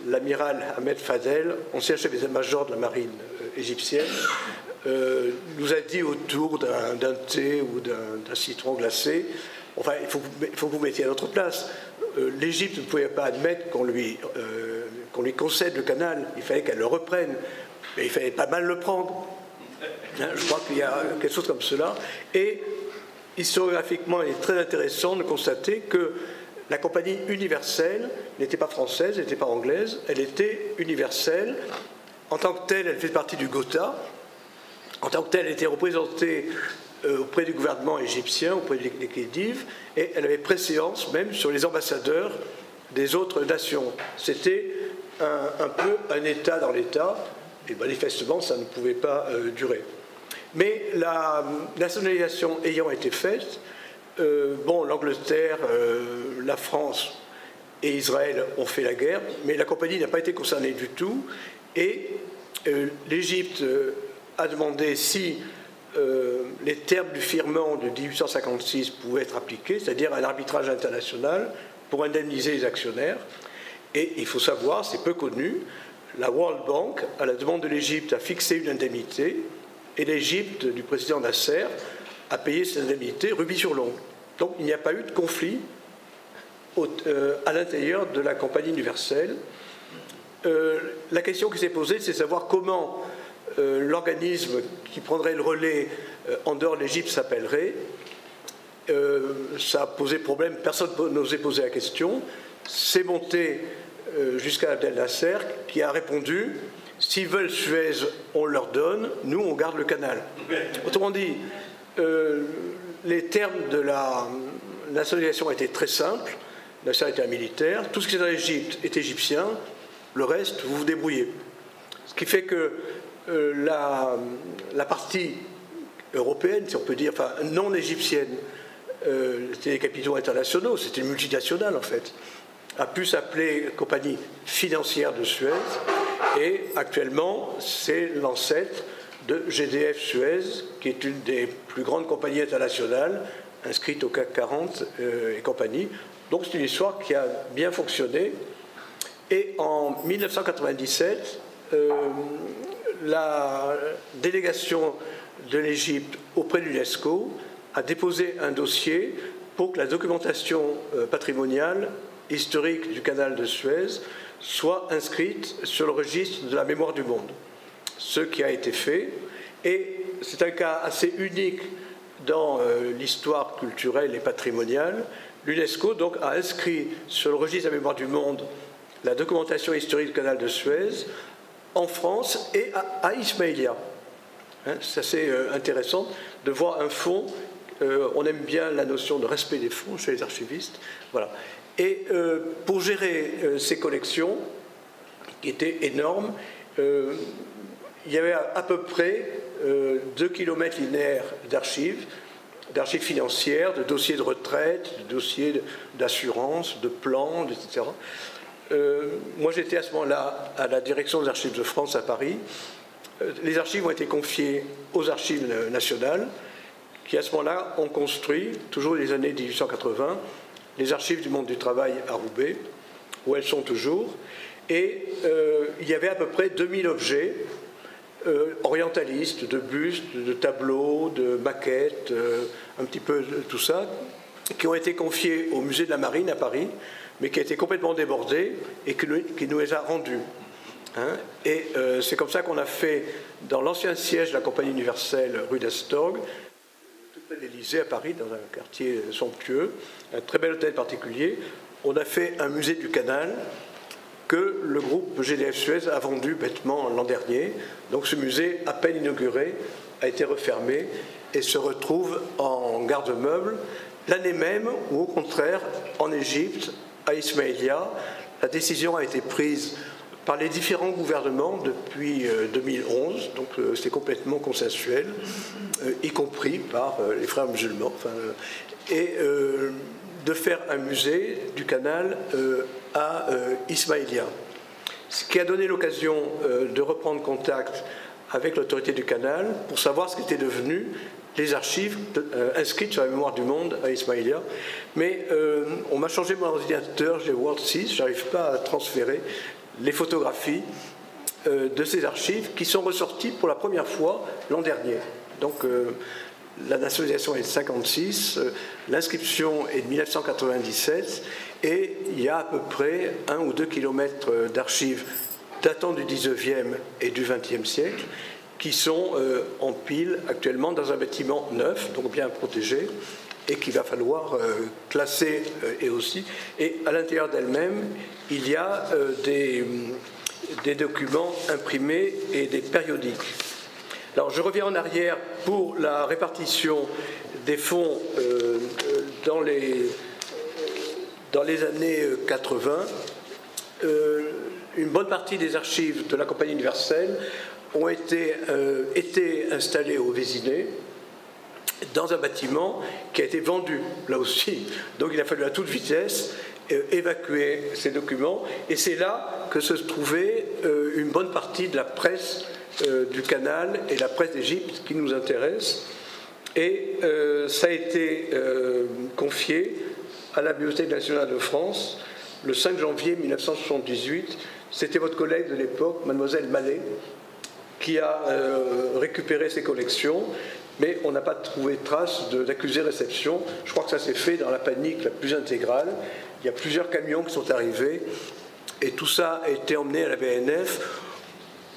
l'amiral Ahmed Fadel, ancien chef d'état-major de la marine égyptienne, nous a dit autour d'un thé ou d'un citron glacé, enfin, il faut que vous mettiez à notre place. L'Égypte ne pouvait pas admettre qu'on lui concède le canal, il fallait qu'elle le reprenne, mais il fallait pas mal le prendre. Je crois qu'il y a quelque chose comme cela. Et historiographiquement, il est très intéressant de constater que la Compagnie universelle n'était pas française, n'était pas anglaise, elle était universelle. En tant que telle, elle fait partie du Gotha. En tant que telle, elle était représentée auprès du gouvernement égyptien, auprès des Khedives, et elle avait préséance même sur les ambassadeurs des autres nations. C'était un peu un État dans l'État, et manifestement, ça ne pouvait pas durer. Mais la nationalisation ayant été faite, l'Angleterre, la France et Israël ont fait la guerre, mais la compagnie n'a pas été concernée du tout, et l'Égypte a demandé si les termes du firmament de 1856 pouvaient être appliqués, c'est-à-dire un arbitrage international pour indemniser les actionnaires. Et il faut savoir, c'est peu connu, la World Bank, à la demande de l'Égypte, a fixé une indemnité, et l'Égypte du président Nasser a payé cette indemnité rubis sur l'ongle. Donc il n'y a pas eu de conflit à l'intérieur de la Compagnie universelle. La question qui s'est posée, c'est de savoir comment l'organisme qui prendrait le relais en dehors de l'Égypte s'appellerait. Ça a posé problème, personne n'osait poser la question. C'est monté jusqu'à Abdel Nasser, qui a répondu « S'ils veulent Suez, on leur donne, nous on garde le canal ». Autrement dit, les termes de la nationalisation étaient très simples. Nasser était un militaire, tout ce qui est dans l'Égypte est égyptien, le reste, vous vous débrouillez. Ce qui fait que la partie européenne, si on peut dire, enfin non égyptienne, c'était des capitaux internationaux, c'était une multinationale en fait, a pu s'appeler Compagnie financière de Suez, et actuellement c'est l'ancêtre de GDF Suez, qui est une des plus grandes compagnies internationales inscrites au CAC 40 et compagnie. Donc c'est une histoire qui a bien fonctionné. Et en 1997, la délégation de l'Égypte auprès de l'UNESCO a déposé un dossier pour que la documentation patrimoniale historique du canal de Suez soit inscrite sur le registre de la mémoire du monde. Ce qui a été fait, et c'est un cas assez unique dans l'histoire culturelle et patrimoniale. L'UNESCO donc a inscrit sur le registre de la mémoire du monde la documentation historique du canal de Suez en France et à Ismaïlia. Hein, c'est assez intéressant de voir un fonds. On aime bien la notion de respect des fonds chez les archivistes. Voilà. Et pour gérer ces collections, qui étaient énormes, il y avait à peu près 2 km linéaires d'archives financières, de dossiers de retraite, de dossiers d'assurance, de plans, etc. Moi, j'étais à ce moment-là à la direction des archives de France à Paris. Les archives ont été confiées aux archives nationales, qui à ce moment-là ont construit, toujours les années 1880, les archives du monde du travail à Roubaix, où elles sont toujours. Et il y avait à peu près 2000 objets orientalistes, de bustes, de tableaux, de maquettes, un petit peu de tout ça, qui ont été confiés au musée de la Marine à Paris, mais qui a été complètement débordé et qui nous les a rendus. Hein, et c'est comme ça qu'on a fait, dans l'ancien siège de la Compagnie universelle rue d'Astorg, tout près de l'Élysée à Paris, dans un quartier somptueux, un très bel hôtel particulier, on a fait un musée du canal que le groupe GDF Suez a vendu bêtement l'an dernier. Donc ce musée, à peine inauguré, a été refermé et se retrouve en garde-meuble l'année même où, au contraire, en Égypte, à Ismaïlia, la décision a été prise par les différents gouvernements depuis 2011, donc c'est complètement consensuel, y compris par les frères musulmans, et de faire un musée du canal à Ismaïlia. Ce qui a donné l'occasion de reprendre contact avec l'autorité du canal pour savoir ce qu'étaient devenues les archives inscrites sur la mémoire du monde à Ismaïlia. Mais on m'a changé mon ordinateur, j'ai Word 6, je n'arrive pas à transférer les photographies de ces archives qui sont ressorties pour la première fois l'an dernier. Donc la nationalisation est de 1956, l'inscription est de 1997, et il y a à peu près 1 ou 2 kilomètres d'archives datant du 19e et du 20e siècle qui sont en pile actuellement dans un bâtiment neuf, donc bien protégé, et qu'il va falloir classer et aussi. Et à l'intérieur d'elle-même, il y a des documents imprimés et des périodiques. Alors je reviens en arrière pour la répartition des fonds dans les années 80. Une bonne partie des archives de la Compagnie universelle ont été installées au Vésinet, dans un bâtiment qui a été vendu, là aussi. Donc il a fallu à toute vitesse évacuer ces documents, et c'est là que se trouvait une bonne partie de la presse du canal et la presse d'Égypte qui nous intéresse. Et ça a été confié à la Bibliothèque nationale de France le 5 janvier 1978. C'était votre collègue de l'époque, mademoiselle Mallet, qui a récupéré ces collections, mais on n'a pas trouvé trace d'accusé-réception. Je crois que ça s'est fait dans la panique la plus intégrale. Il y a plusieurs camions qui sont arrivés, et tout ça a été emmené à la BNF,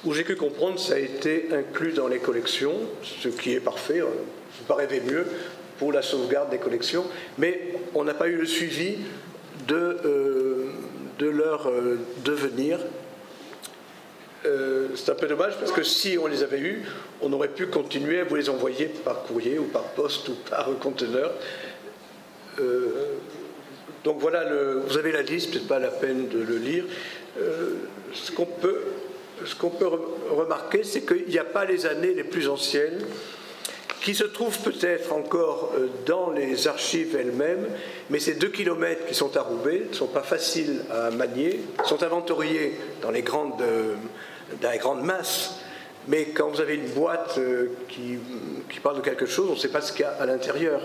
où j'ai cru comprendre que ça a été inclus dans les collections, ce qui est parfait, on ne peut pas rêver mieux pour la sauvegarde des collections, mais on n'a pas eu le suivi de leur devenir. C'est un peu dommage parce que si on les avait eus, on aurait pu continuer à vous les envoyer par courrier ou par poste ou par conteneur. Donc voilà, vous avez la liste, peut-être pas la peine de le lire. Ce qu'on peut remarquer, c'est qu'il n'y a pas les années les plus anciennes qui se trouvent peut-être encore dans les archives elles-mêmes, mais ces 2 kilomètres qui sont à Roubaix ne sont pas faciles à manier, sont inventoriés dans les grandes masses, mais quand vous avez une boîte qui parle de quelque chose, on ne sait pas ce qu'il y a à l'intérieur.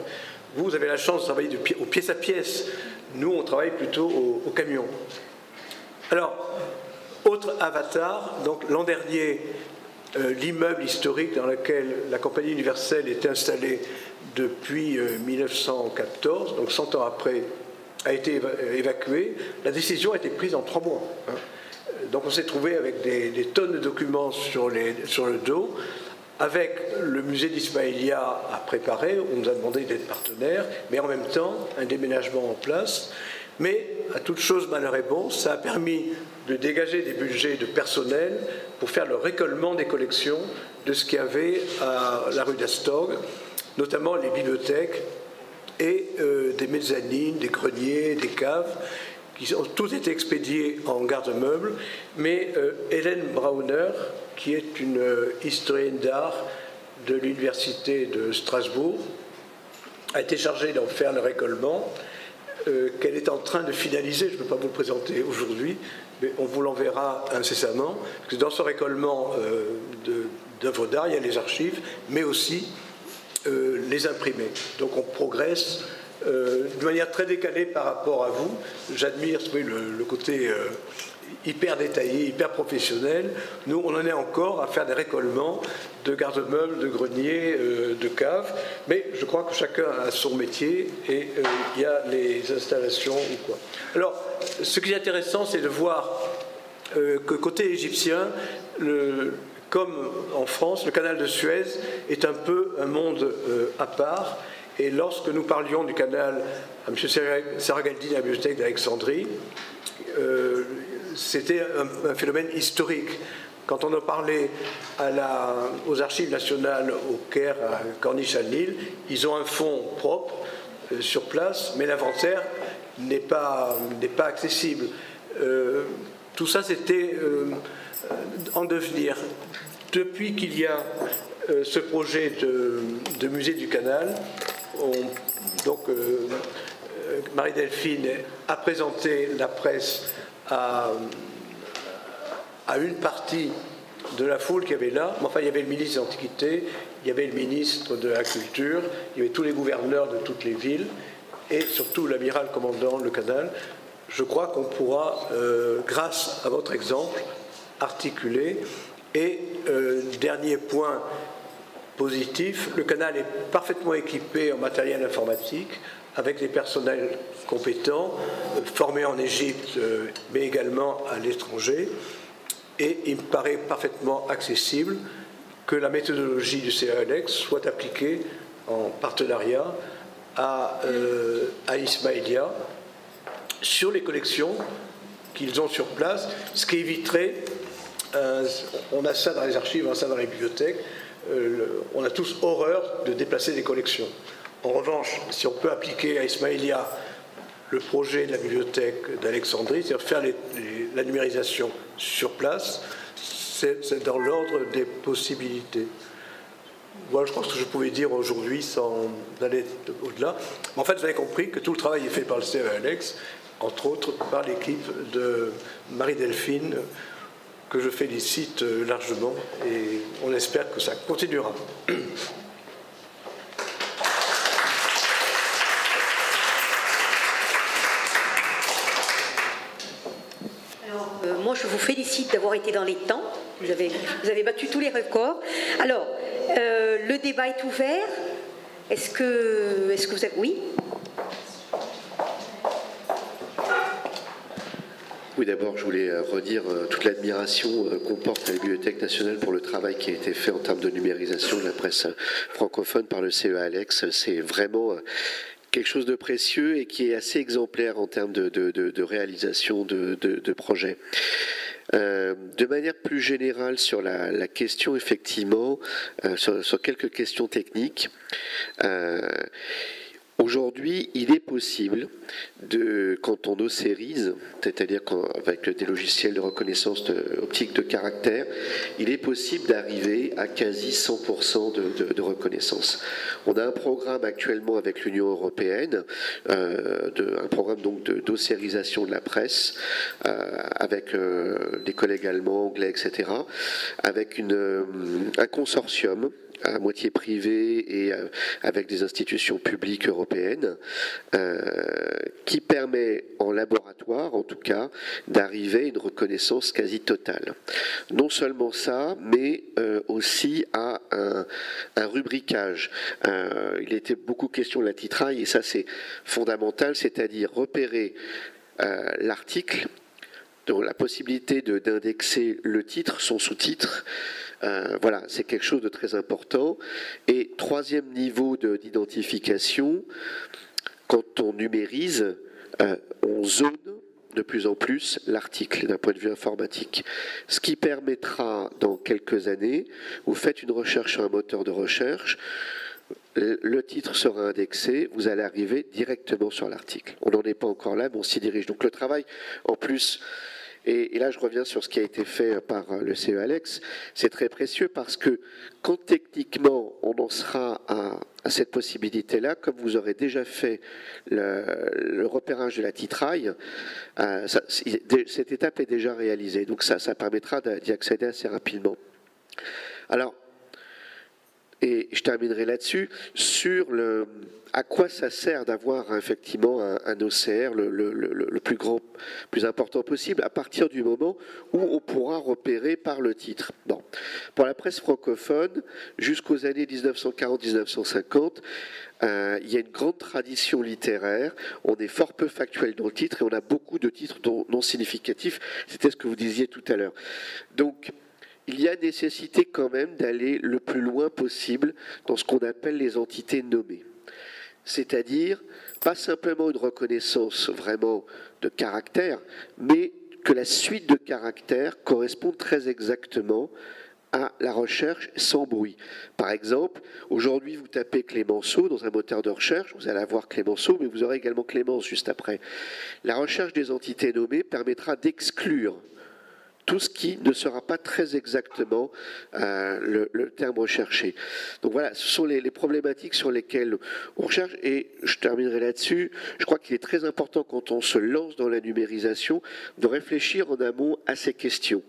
Vous avez la chance de travailler au pièce à pièce. Nous, on travaille plutôt au camion. Alors, autre avatar, donc l'an dernier, l'immeuble historique dans lequel la Compagnie universelle est installée depuis 1914, donc 100 ans après, a été évacué. La décision a été prise en 3 mois. Donc on s'est trouvé avec des tonnes de documents sur le dos, avec le musée d'Ismaïlia à préparer. On nous a demandé d'être partenaire, mais en même temps, un déménagement en place. Mais à toute chose, malheur est bon, ça a permis de dégager des budgets de personnel pour faire le récollement des collections de ce qu'il y avait à la rue d'Astorg, notamment les bibliothèques et des mezzanines, des greniers, des caves, qui ont tous été expédiés en garde-meubles. Mais Hélène Brauner, qui est une historienne d'art de l'université de Strasbourg, a été chargée d'en faire le récollement, qu'elle est en train de finaliser. Je ne peux pas vous le présenter aujourd'hui, mais on vous l'enverra incessamment, parce que dans ce récollement d'œuvres d'art, il y a les archives, mais aussi les imprimés. Donc on progresse de manière très décalée par rapport à vous. J'admire le côté hyper détaillé, hyper professionnel. Nous, on en est encore à faire des récollements de garde-meubles, de greniers, de caves, mais je crois que chacun a son métier et il y a les installations ou quoi. Alors, ce qui est intéressant, c'est de voir que côté égyptien, comme en France, le canal de Suez est un peu un monde à part. Et lorsque nous parlions du canal à M. Saragaldi à la bibliothèque d'Alexandrie, c'était un phénomène historique. Quand on a parlé aux archives nationales au Caire, à Corniche-à-Nil, ils ont un fonds propre sur place, mais l'inventaire n'est pas accessible. Tout ça, c'était en devenir. Depuis qu'il y a ce projet de musée du canal, Marie-Delphine a présenté la presse à une partie de la foule qu'il y avait là. Enfin, il y avait le ministre des Antiquités, il y avait le ministre de la Culture, il y avait tous les gouverneurs de toutes les villes et surtout l'amiral commandant le canal. Je crois qu'on pourra, grâce à votre exemple, articuler. Et dernier point positif, le canal est parfaitement équipé en matériel informatique, avec des personnels compétents, formés en Égypte, mais également à l'étranger. Et il me paraît parfaitement accessible que la méthodologie du CEALEX soit appliquée en partenariat à Ismaïlia sur les collections qu'ils ont sur place, ce qui éviterait, on a ça dans les archives, on a ça dans les bibliothèques, on a tous horreur de déplacer des collections. En revanche, si on peut appliquer à Ismaïlia le projet de la bibliothèque d'Alexandrie, c'est-à-dire faire la numérisation sur place, c'est dans l'ordre des possibilités. Voilà, je pense que je pouvais dire aujourd'hui sans aller au-delà. En fait, vous avez compris que tout le travail est fait par le CEALEX, entre autres par l'équipe de Marie-Delphine, que je félicite largement, et on espère que ça continuera. Moi, je vous félicite d'avoir été dans les temps. Vous avez battu tous les records. Alors, le débat est ouvert. Est-ce que vous avez... Oui. Oui, d'abord, je voulais redire toute l'admiration qu'on porte à la Bibliothèque nationale pour le travail qui a été fait en termes de numérisation de la presse francophone par le CEALEX. C'est vraiment quelque chose de précieux et qui est assez exemplaire en termes de réalisation de projets. De manière plus générale sur la question, effectivement, sur quelques questions techniques, aujourd'hui, il est possible, quand on ossérise, c'est-à-dire avec des logiciels de reconnaissance optique de caractère, il est possible d'arriver à quasi 100% de reconnaissance. On a un programme actuellement avec l'Union européenne, un programme donc d'ossérisation de la presse, avec des collègues allemands, anglais, etc., avec un consortium à moitié privée et avec des institutions publiques européennes, qui permet en laboratoire, en tout cas, d'arriver à une reconnaissance quasi totale. Non seulement ça, mais aussi à un rubricage. Il était beaucoup question de la titraille, et ça c'est fondamental, c'est-à-dire repérer l'article, donc la possibilité d'indexer le titre, son sous-titre. Voilà, c'est quelque chose de très important. Et troisième niveau d'identification, quand on numérise, on zone de plus en plus l'article d'un point de vue informatique. Ce qui permettra, dans quelques années, vous faites une recherche sur un moteur de recherche, le titre sera indexé, vous allez arriver directement sur l'article. On n'en est pas encore là, mais on s'y dirige. Donc le travail, en plus, et là je reviens sur ce qui a été fait par le CE Alex, c'est très précieux parce que quand techniquement on en sera à cette possibilité-là, comme vous aurez déjà fait le repérage de la titraille, cette étape est déjà réalisée. Donc ça permettra d'y accéder assez rapidement. Alors, et je terminerai là-dessus, sur à quoi ça sert d'avoir effectivement un OCR le plus important possible, à partir du moment où on pourra repérer par le titre. Bon. Pour la presse francophone, jusqu'aux années 1940-1950, il y a une grande tradition littéraire, on est fort peu factuel dans le titre, et on a beaucoup de titres non significatifs, c'était ce que vous disiez tout à l'heure. Donc, il y a nécessité quand même d'aller le plus loin possible dans ce qu'on appelle les entités nommées. C'est-à-dire, pas simplement une reconnaissance vraiment de caractère, mais que la suite de caractères corresponde très exactement à la recherche sans bruit. Par exemple, aujourd'hui, vous tapez Clémenceau dans un moteur de recherche, vous allez avoir Clémenceau, mais vous aurez également Clémence juste après. La recherche des entités nommées permettra d'exclure tout ce qui ne sera pas très exactement le terme recherché. Donc voilà, ce sont les problématiques sur lesquelles on recherche, et je terminerai là-dessus. Je crois qu'il est très important, quand on se lance dans la numérisation, de réfléchir en amont à ces questions.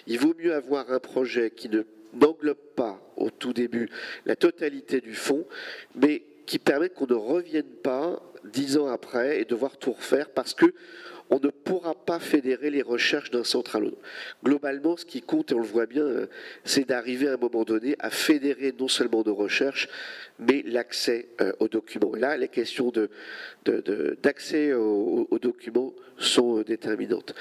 Il vaut mieux avoir un projet qui n'englobe pas au tout début la totalité du fond, mais qui permet qu'on ne revienne pas 10 ans après et devoir tout refaire, parce que on ne pourra pas fédérer les recherches d'un centre à l'autre. Globalement, ce qui compte, et on le voit bien, c'est d'arriver à un moment donné à fédérer non seulement nos recherches, mais l'accès aux documents. Et là, les questions d'accès aux documents sont déterminantes.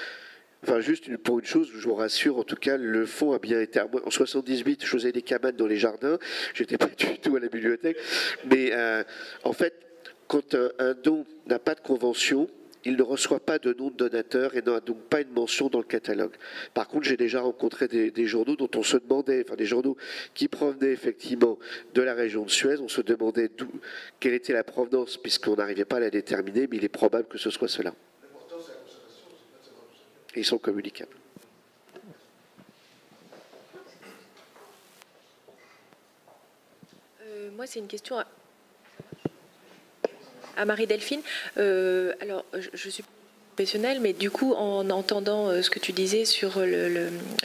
Enfin, juste pour une chose, je vous rassure, en tout cas, le fonds a bien été... En 78, je faisais des cabanes dans les jardins, j'étais pas du tout à la bibliothèque, mais en fait, quand un don n'a pas de convention, il ne reçoit pas de nom de donateur et n'a donc pas une mention dans le catalogue. Par contre, j'ai déjà rencontré des journaux dont on se demandait, enfin des journaux qui provenaient effectivement de la région de Suez, on se demandait quelle était la provenance, puisqu'on n'arrivait pas à la déterminer, mais il est probable que ce soit cela. Et ils sont communicables. Moi, c'est une question à Marie-Delphine. Alors, je suis professionnelle, mais du coup, en entendant ce que tu disais sur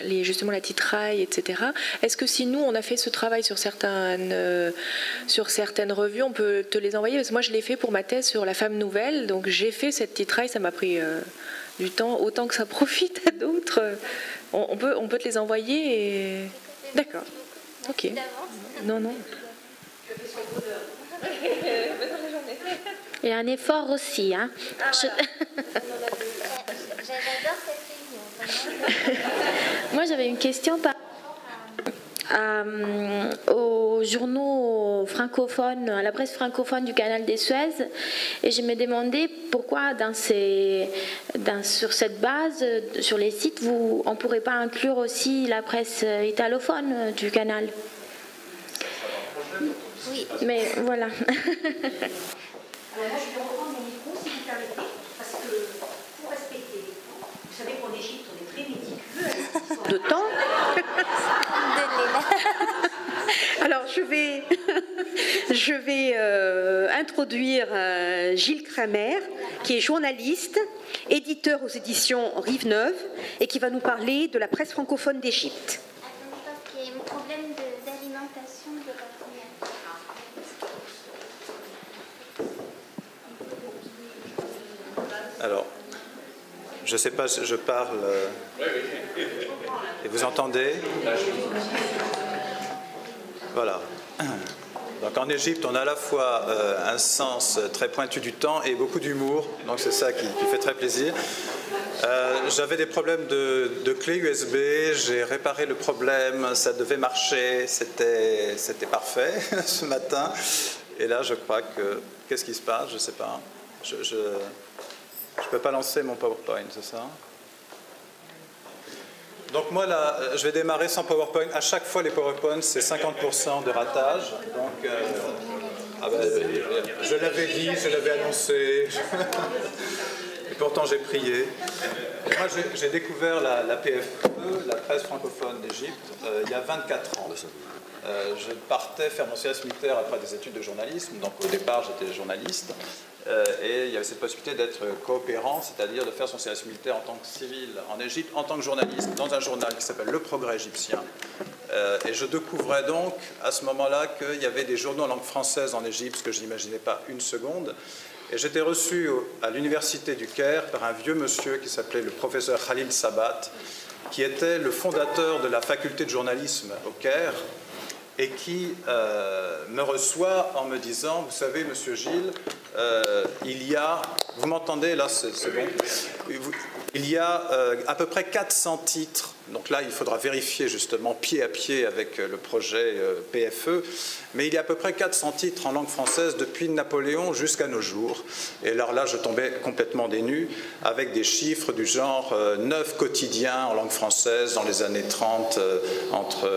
justement la titraille, etc., est-ce que si nous, on a fait ce travail sur certaines revues, on peut te les envoyer? Parce que moi, je l'ai fait pour ma thèse sur la femme nouvelle, donc j'ai fait cette titraille, ça m'a pris du temps, autant que ça profite à d'autres. On peut te les envoyer et... D'accord. Ok. Non. Et un effort aussi. Hein. J'adore cette réunion. Moi, j'avais une question aux journaux francophones, à la presse francophone du canal des Suez, et je me demandais pourquoi sur cette base, sur les sites, on ne pourrait pas inclure aussi la presse italophone du canal. Oui. Mais voilà. Alors moi, je vais reprendre mon micro, si vous permettez, parce que pour respecter, vous savez qu'en Égypte, on est très méticuleux de temps. Alors, je vais introduire Gilles Kramer, qui est journaliste, éditeur aux éditions Rive Neuve, et qui va nous parler de la presse francophone d'Égypte. Attends, je pense qu'il y a un problème d'alimentation de la Alors, je ne sais pas, je parle et vous entendez? Voilà. Donc en Égypte, on a à la fois un sens très pointu du temps et beaucoup d'humour, donc c'est ça qui fait très plaisir. J'avais des problèmes de clé USB, j'ai réparé le problème, ça devait marcher, c'était parfait ce matin. Et là, je crois que... Qu'est-ce qui se passe? Je ne sais pas. Je ne peux pas lancer mon PowerPoint, c'est ça? Donc moi, là, je vais démarrer sans PowerPoint. À chaque fois, les PowerPoints, c'est 50% de ratage. Donc, je l'avais dit, je l'avais annoncé. Et pourtant, j'ai prié. Moi, j'ai découvert la PFE, la presse francophone d'Égypte, il y a 24 ans. Je partais faire mon service militaire après des études de journalisme. Donc au départ, j'étais journaliste. Et il y avait cette possibilité d'être coopérant, c'est-à-dire de faire son service militaire en tant que civil en Égypte, en tant que journaliste, dans un journal qui s'appelle Le Progrès égyptien. Et je découvrais donc à ce moment-là qu'il y avait des journaux en langue française en Égypte, ce que je n'imaginais pas une seconde. Et j'étais reçu à l'université du Caire par un vieux monsieur qui s'appelait le professeur Khalil Sabat, qui était le fondateur de la faculté de journalisme au Caire, et qui me reçoit en me disant, vous savez, monsieur Gilles, il y a, vous m'entendez, là c'est bon, il y a à peu près 400 titres, donc là il faudra vérifier justement pied à pied avec le projet PFE, mais il y a à peu près 400 titres en langue française depuis Napoléon jusqu'à nos jours. Et alors là je tombais complètement des nues avec des chiffres du genre 9 quotidiens en langue française dans les années 30 entre...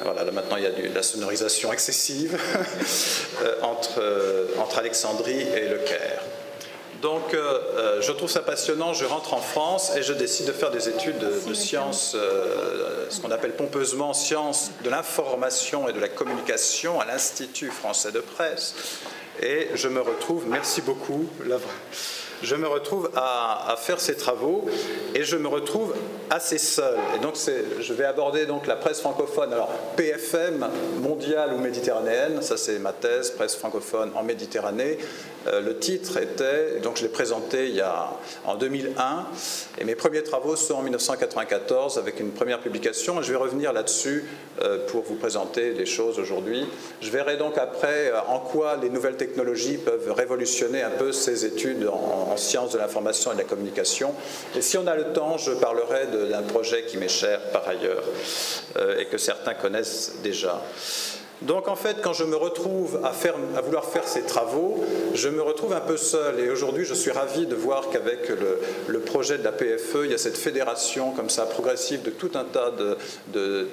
Voilà, là maintenant il y a de la sonorisation excessive entre Alexandrie et le Caire. Donc je trouve ça passionnant, je rentre en France et je décide de faire des études de sciences, ce qu'on appelle pompeusement sciences de l'information et de la communication à l'Institut français de presse. Et je me retrouve, merci beaucoup, je me retrouve à faire ces travaux et je me retrouve assez seul. Et donc je vais aborder donc la presse francophone, alors PFM, mondiale ou méditerranéenne, ça c'est ma thèse, presse francophone en Méditerranée. Le titre était, donc je l'ai présenté en 2001, et mes premiers travaux sont en 1994 avec une première publication. Je vais revenir là-dessus pour vous présenter les choses aujourd'hui. Je verrai donc après en quoi les nouvelles technologies peuvent révolutionner un peu ces études en sciences de l'information et de la communication. Et si on a le temps, je parlerai d'un projet qui m'est cher par ailleurs et que certains connaissent déjà. Donc en fait, quand je me retrouve à vouloir faire ces travaux, je me retrouve un peu seul. Et aujourd'hui, je suis ravi de voir qu'avec le projet de la PFE, il y a cette fédération comme ça progressive de tout un tas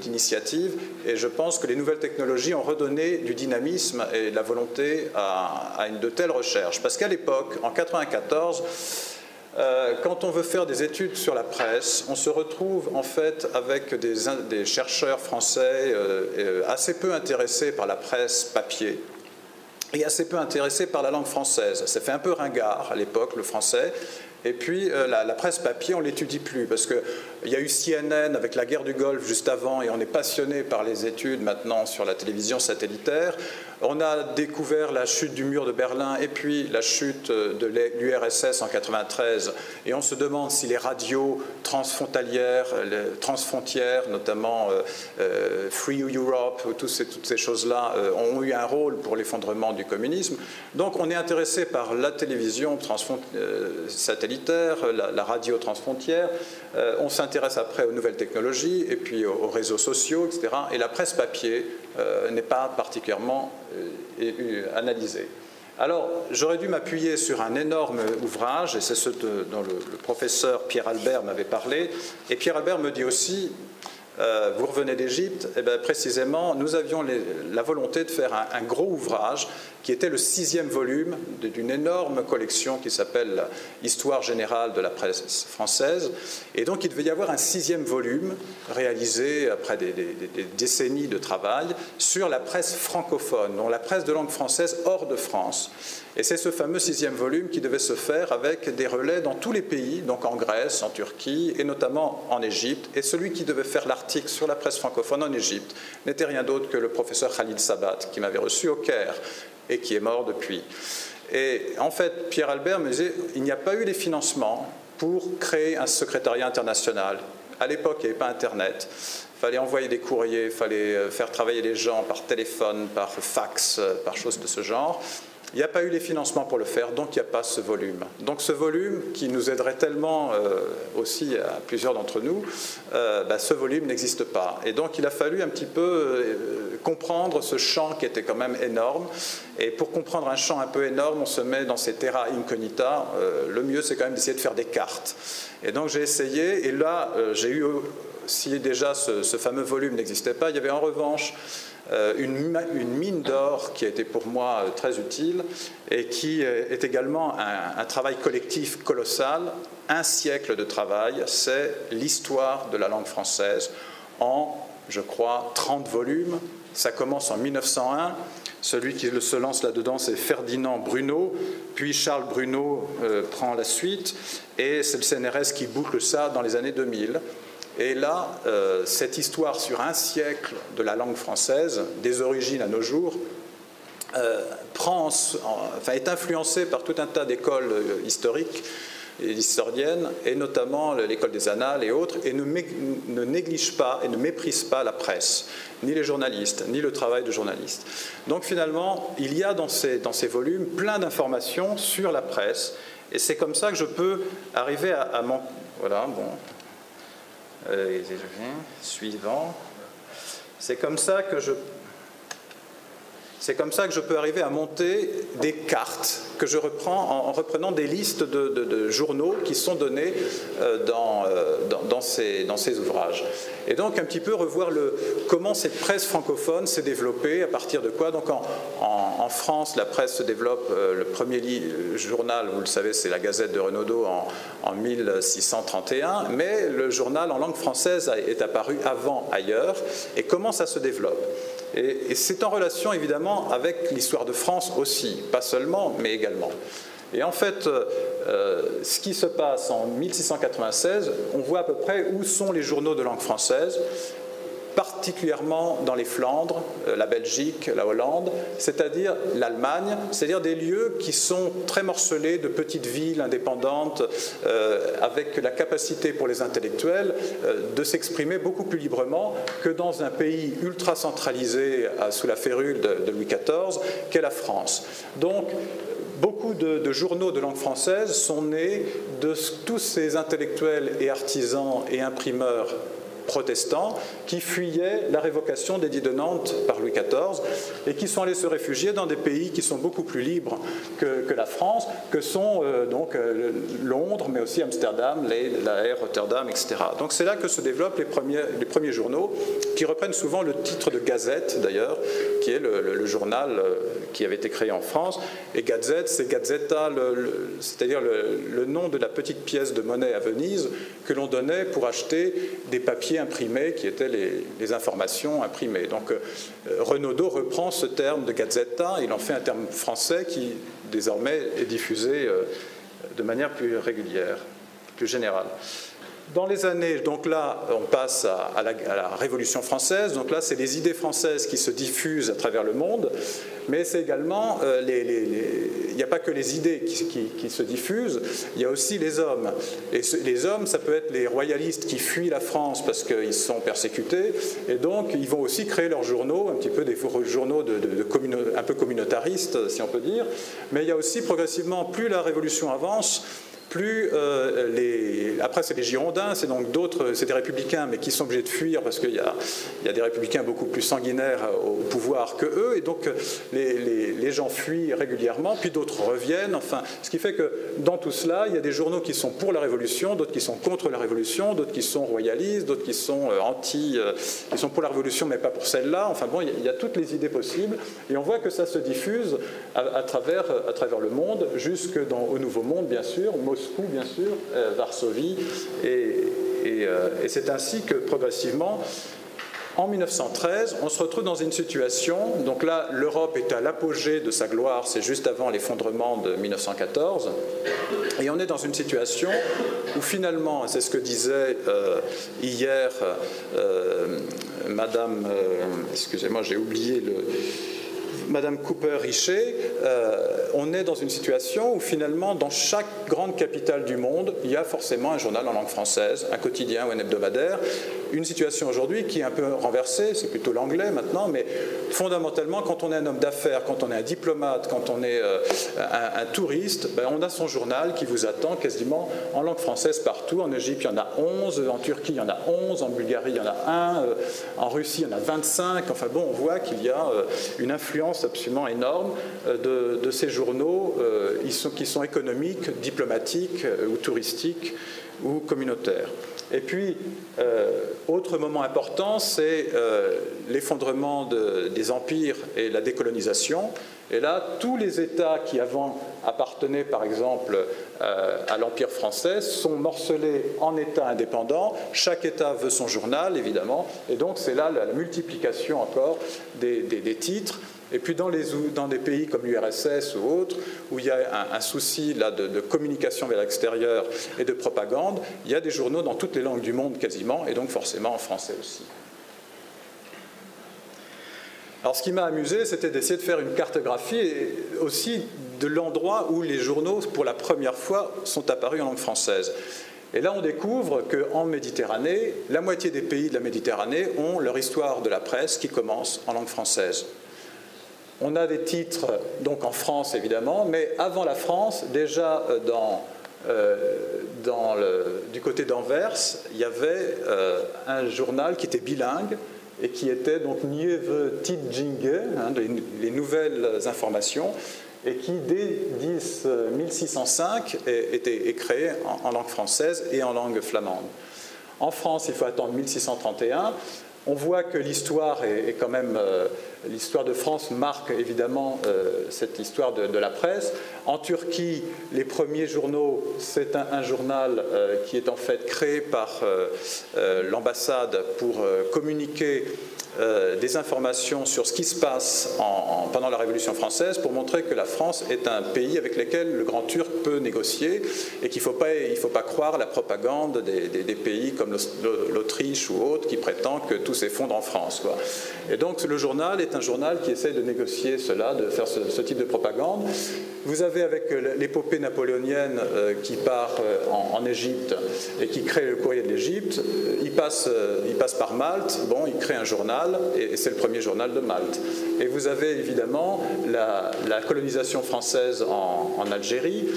d'initiatives. Et je pense que les nouvelles technologies ont redonné du dynamisme et de la volonté à une de telles recherches. Parce qu'à l'époque, en 1994, quand on veut faire des études sur la presse, on se retrouve en fait avec des chercheurs français assez peu intéressés par la presse papier et assez peu intéressés par la langue française. Ça fait un peu ringard à l'époque, le français. Et puis la presse papier, on ne l'étudie plus parce qu'il y a eu CNN avec la guerre du Golfe juste avant et on est passionné par les études maintenant sur la télévision satellitaire. On a découvert la chute du mur de Berlin et puis la chute de l'URSS en 1993 et on se demande si les radios transfrontalières, notamment Free Europe, toutes ces choses-là ont eu un rôle pour l'effondrement du communisme. Donc on est intéressé par la télévision satellitaire, la radio transfrontière, on s'intéresse après aux nouvelles technologies et puis aux réseaux sociaux, etc. Et la presse papier n'est pas particulièrement analysée. Alors, j'aurais dû m'appuyer sur un énorme ouvrage, et c'est ce dont le professeur Pierre Albert m'avait parlé. Et Pierre Albert me dit aussi, vous revenez d'Égypte, et bien précisément, nous avions la volonté de faire un gros ouvrage qui était le 6e volume d'une énorme collection qui s'appelle Histoire générale de la presse française. Et donc, il devait y avoir un 6e volume réalisé après des décennies de travail sur la presse francophone, donc la presse de langue française hors de France. Et c'est ce fameux 6e volume qui devait se faire avec des relais dans tous les pays, donc en Grèce, en Turquie et notamment en Égypte. Et celui qui devait faire l'article sur la presse francophone en Égypte n'était rien d'autre que le professeur Khalil Sabat, qui m'avait reçu au Caire et qui est mort depuis. Et en fait, Pierre Albert me disait, il n'y a pas eu les financements pour créer un secrétariat international. À l'époque, il n'y avait pas Internet. Il fallait envoyer des courriers, il fallait faire travailler les gens par téléphone, par fax, par choses de ce genre. Il n'y a pas eu les financements pour le faire, donc il n'y a pas ce volume. Donc ce volume, qui nous aiderait tellement aussi à plusieurs d'entre nous, ce volume n'existe pas. Et donc il a fallu un petit peu comprendre ce champ qui était quand même énorme. Et pour comprendre un champ un peu énorme, on se met dans ces terra incognita. Le mieux, c'est quand même d'essayer de faire des cartes. Et donc j'ai essayé, et là, j'ai eu, si déjà ce fameux volume n'existait pas, il y avait en revanche une mine d'or qui a été pour moi très utile et qui est également un travail collectif colossal, un siècle de travail, c'est l'histoire de la langue française en, je crois, 30 volumes. Ça commence en 1901. Celui qui se lance là-dedans, c'est Ferdinand Bruneau, puis Charles Bruneau prend la suite, et c'est le CNRS qui boucle ça dans les années 2000. Et là, cette histoire sur un siècle de la langue française, des origines à nos jours, est influencée par tout un tas d'écoles historiques et historiennes, et notamment l'école des Annales et autres, et ne néglige pas et ne méprise pas la presse, ni les journalistes, ni le travail de journalistes. Donc finalement, il y a dans ces volumes plein d'informations sur la presse, et c'est comme ça que je peux arriver à mon... Voilà, bon... suivant. C'est comme ça que je peux arriver à monter des cartes que je reprends en reprenant des listes de journaux qui sont donnés dans ces ouvrages. Et donc un petit peu revoir comment cette presse francophone s'est développée, à partir de quoi. Donc en France, la presse se développe, le premier journal, vous le savez, c'est la Gazette de Renaudot en 1631, mais le journal en langue française est apparu avant ailleurs. Et comment ça se développe ? Et c'est en relation évidemment avec l'histoire de France aussi, pas seulement, mais également. Et en fait, ce qui se passe en 1696, on voit à peu près où sont les journaux de langue française, particulièrement dans les Flandres, la Belgique, la Hollande, c'est-à-dire l'Allemagne, c'est-à-dire des lieux qui sont très morcelés de petites villes indépendantes, avec la capacité pour les intellectuels de s'exprimer beaucoup plus librement que dans un pays ultra centralisé sous la férule de Louis XIV qu'est la France. Donc, beaucoup de journaux de langue française sont nés de tous ces intellectuels et artisans et imprimeurs protestants qui fuyaient la révocation d'édit de Nantes par Louis XIV et qui sont allés se réfugier dans des pays qui sont beaucoup plus libres que la France, que sont Londres, mais aussi Amsterdam, La Haye, Rotterdam, etc. Donc c'est là que se développent les premiers journaux qui reprennent souvent le titre de Gazette, d'ailleurs, qui est le journal qui avait été créé en France. Et Gazette, c'est Gazzetta, c'est-à-dire le nom de la petite pièce de monnaie à Venise que l'on donnait pour acheter des papiers imprimés qui étaient les informations imprimées. Donc Renaudot reprend ce terme de Gazzetta, il en fait un terme français qui désormais est diffusé de manière plus régulière, plus générale. Dans les années, donc là, on passe à la Révolution française. Donc là, c'est les idées françaises qui se diffusent à travers le monde, mais c'est également, il n'y a pas que les idées qui se diffusent, il y a aussi les hommes. Et les hommes, ça peut être les royalistes qui fuient la France parce qu'ils sont persécutés, et donc ils vont aussi créer leurs journaux, un petit peu des journaux un peu communautaristes, si on peut dire. Mais il y a aussi progressivement, plus la Révolution avance, plus après c'est les Girondins, c'est donc d'autres, c'est des républicains mais qui sont obligés de fuir parce qu'il y a des républicains beaucoup plus sanguinaires au pouvoir que eux, et donc les gens fuient régulièrement, puis d'autres reviennent, enfin, ce qui fait que dans tout cela, il y a des journaux qui sont pour la Révolution, d'autres qui sont contre la Révolution, d'autres qui sont royalistes, d'autres qui sont qui sont pour la Révolution mais pas pour celle-là, enfin bon, il y a toutes les idées possibles, et on voit que ça se diffuse à travers le monde, jusque au Nouveau Monde, bien sûr, Moscou, bien sûr, Varsovie, et c'est ainsi que progressivement, en 1913, on se retrouve dans une situation, donc là, l'Europe est à l'apogée de sa gloire, c'est juste avant l'effondrement de 1914, et on est dans une situation où finalement, c'est ce que disait hier Madame, excusez-moi, j'ai oublié Madame Cooper-Richer, on est dans une situation où finalement, dans chaque grande capitale du monde, il y a forcément un journal en langue française, un quotidien ou un hebdomadaire. Une situation aujourd'hui qui est un peu renversée, c'est plutôt l'anglais maintenant, mais fondamentalement, quand on est un homme d'affaires, quand on est un diplomate, quand on est un touriste, ben, on a son journal qui vous attend quasiment en langue française partout. En Égypte, il y en a 11, en Turquie, il y en a 11, en Bulgarie, il y en a 1, en Russie, il y en a 25. Enfin bon, on voit qu'il y a une influence absolument énorme de ces journaux qui sont économiques, diplomatiques ou touristiques ou communautaires. Et puis, autre moment important, c'est l'effondrement des empires et la décolonisation. Et là, tous les États qui avant appartenaient, par exemple, à l'Empire français, sont morcelés en États indépendants. Chaque État veut son journal, évidemment. Et donc, c'est là la multiplication encore des titres. Et puis dans des pays comme l'URSS ou autres, où il y a un souci là, de communication vers l'extérieur et de propagande, il y a des journaux dans toutes les langues du monde quasiment, et donc forcément en français aussi. Alors ce qui m'a amusé, c'était d'essayer de faire une cartographie et aussi de l'endroit où les journaux, pour la première fois, sont apparus en langue française. Et là, on découvre qu'en Méditerranée, la moitié des pays de la Méditerranée ont leur histoire de la presse qui commence en langue française. On a des titres, donc en France évidemment, mais avant la France, déjà du côté d'Anvers, il y avait un journal qui était bilingue et qui était donc Nieuwe Tijdingen, les nouvelles informations, et qui dès 1605 est créé en langue française et en langue flamande. En France, il faut attendre 1631. On voit que l'histoire est quand même... l'histoire de France marque évidemment cette histoire de la presse. En Turquie, les premiers journaux, c'est un journal qui est en fait créé par l'ambassade pour communiquer des informations sur ce qui se passe pendant la Révolution française pour montrer que la France est un pays avec lequel le Grand Turc peut négocier et qu'il ne faut pas croire la propagande des pays comme l'Autriche ou autres qui prétendent que tout s'effondre en France, quoi. Et donc le journal est un journal qui essaie de négocier cela, de faire ce type de propagande. Vous avez avec l'épopée napoléonienne qui part en Égypte et qui crée le courrier de l'Égypte, il passe par Malte, bon, il crée un journal et c'est le premier journal de Malte. Et vous avez évidemment la colonisation française en Algérie.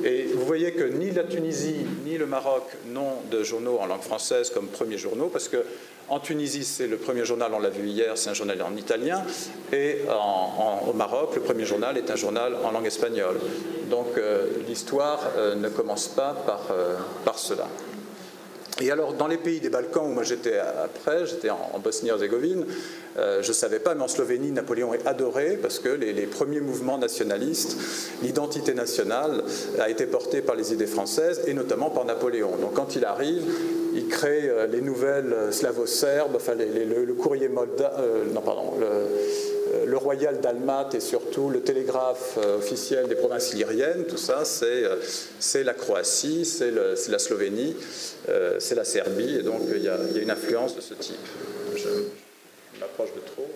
Et vous voyez que ni la Tunisie ni le Maroc n'ont de journaux en langue française comme premiers journaux, parce que en Tunisie, c'est le premier journal, on l'a vu hier, c'est un journal en italien, et au Maroc, le premier journal est un journal en langue espagnole. Donc l'histoire ne commence pas par cela. Et alors, dans les pays des Balkans, où moi j'étais en Bosnie-Herzégovine, je ne savais pas, mais en Slovénie, Napoléon est adoré parce que les premiers mouvements nationalistes, l'identité nationale a été portée par les idées françaises et notamment par Napoléon. Donc quand il arrive, il crée les nouvelles slavo-serbes, enfin le courrier le royal dalmate et surtout le télégraphe officiel des provinces illyriennes, tout ça, c'est la Croatie, c'est la Slovénie, c'est la Serbie, et donc il y a une influence de ce type. Je m'approche de trop.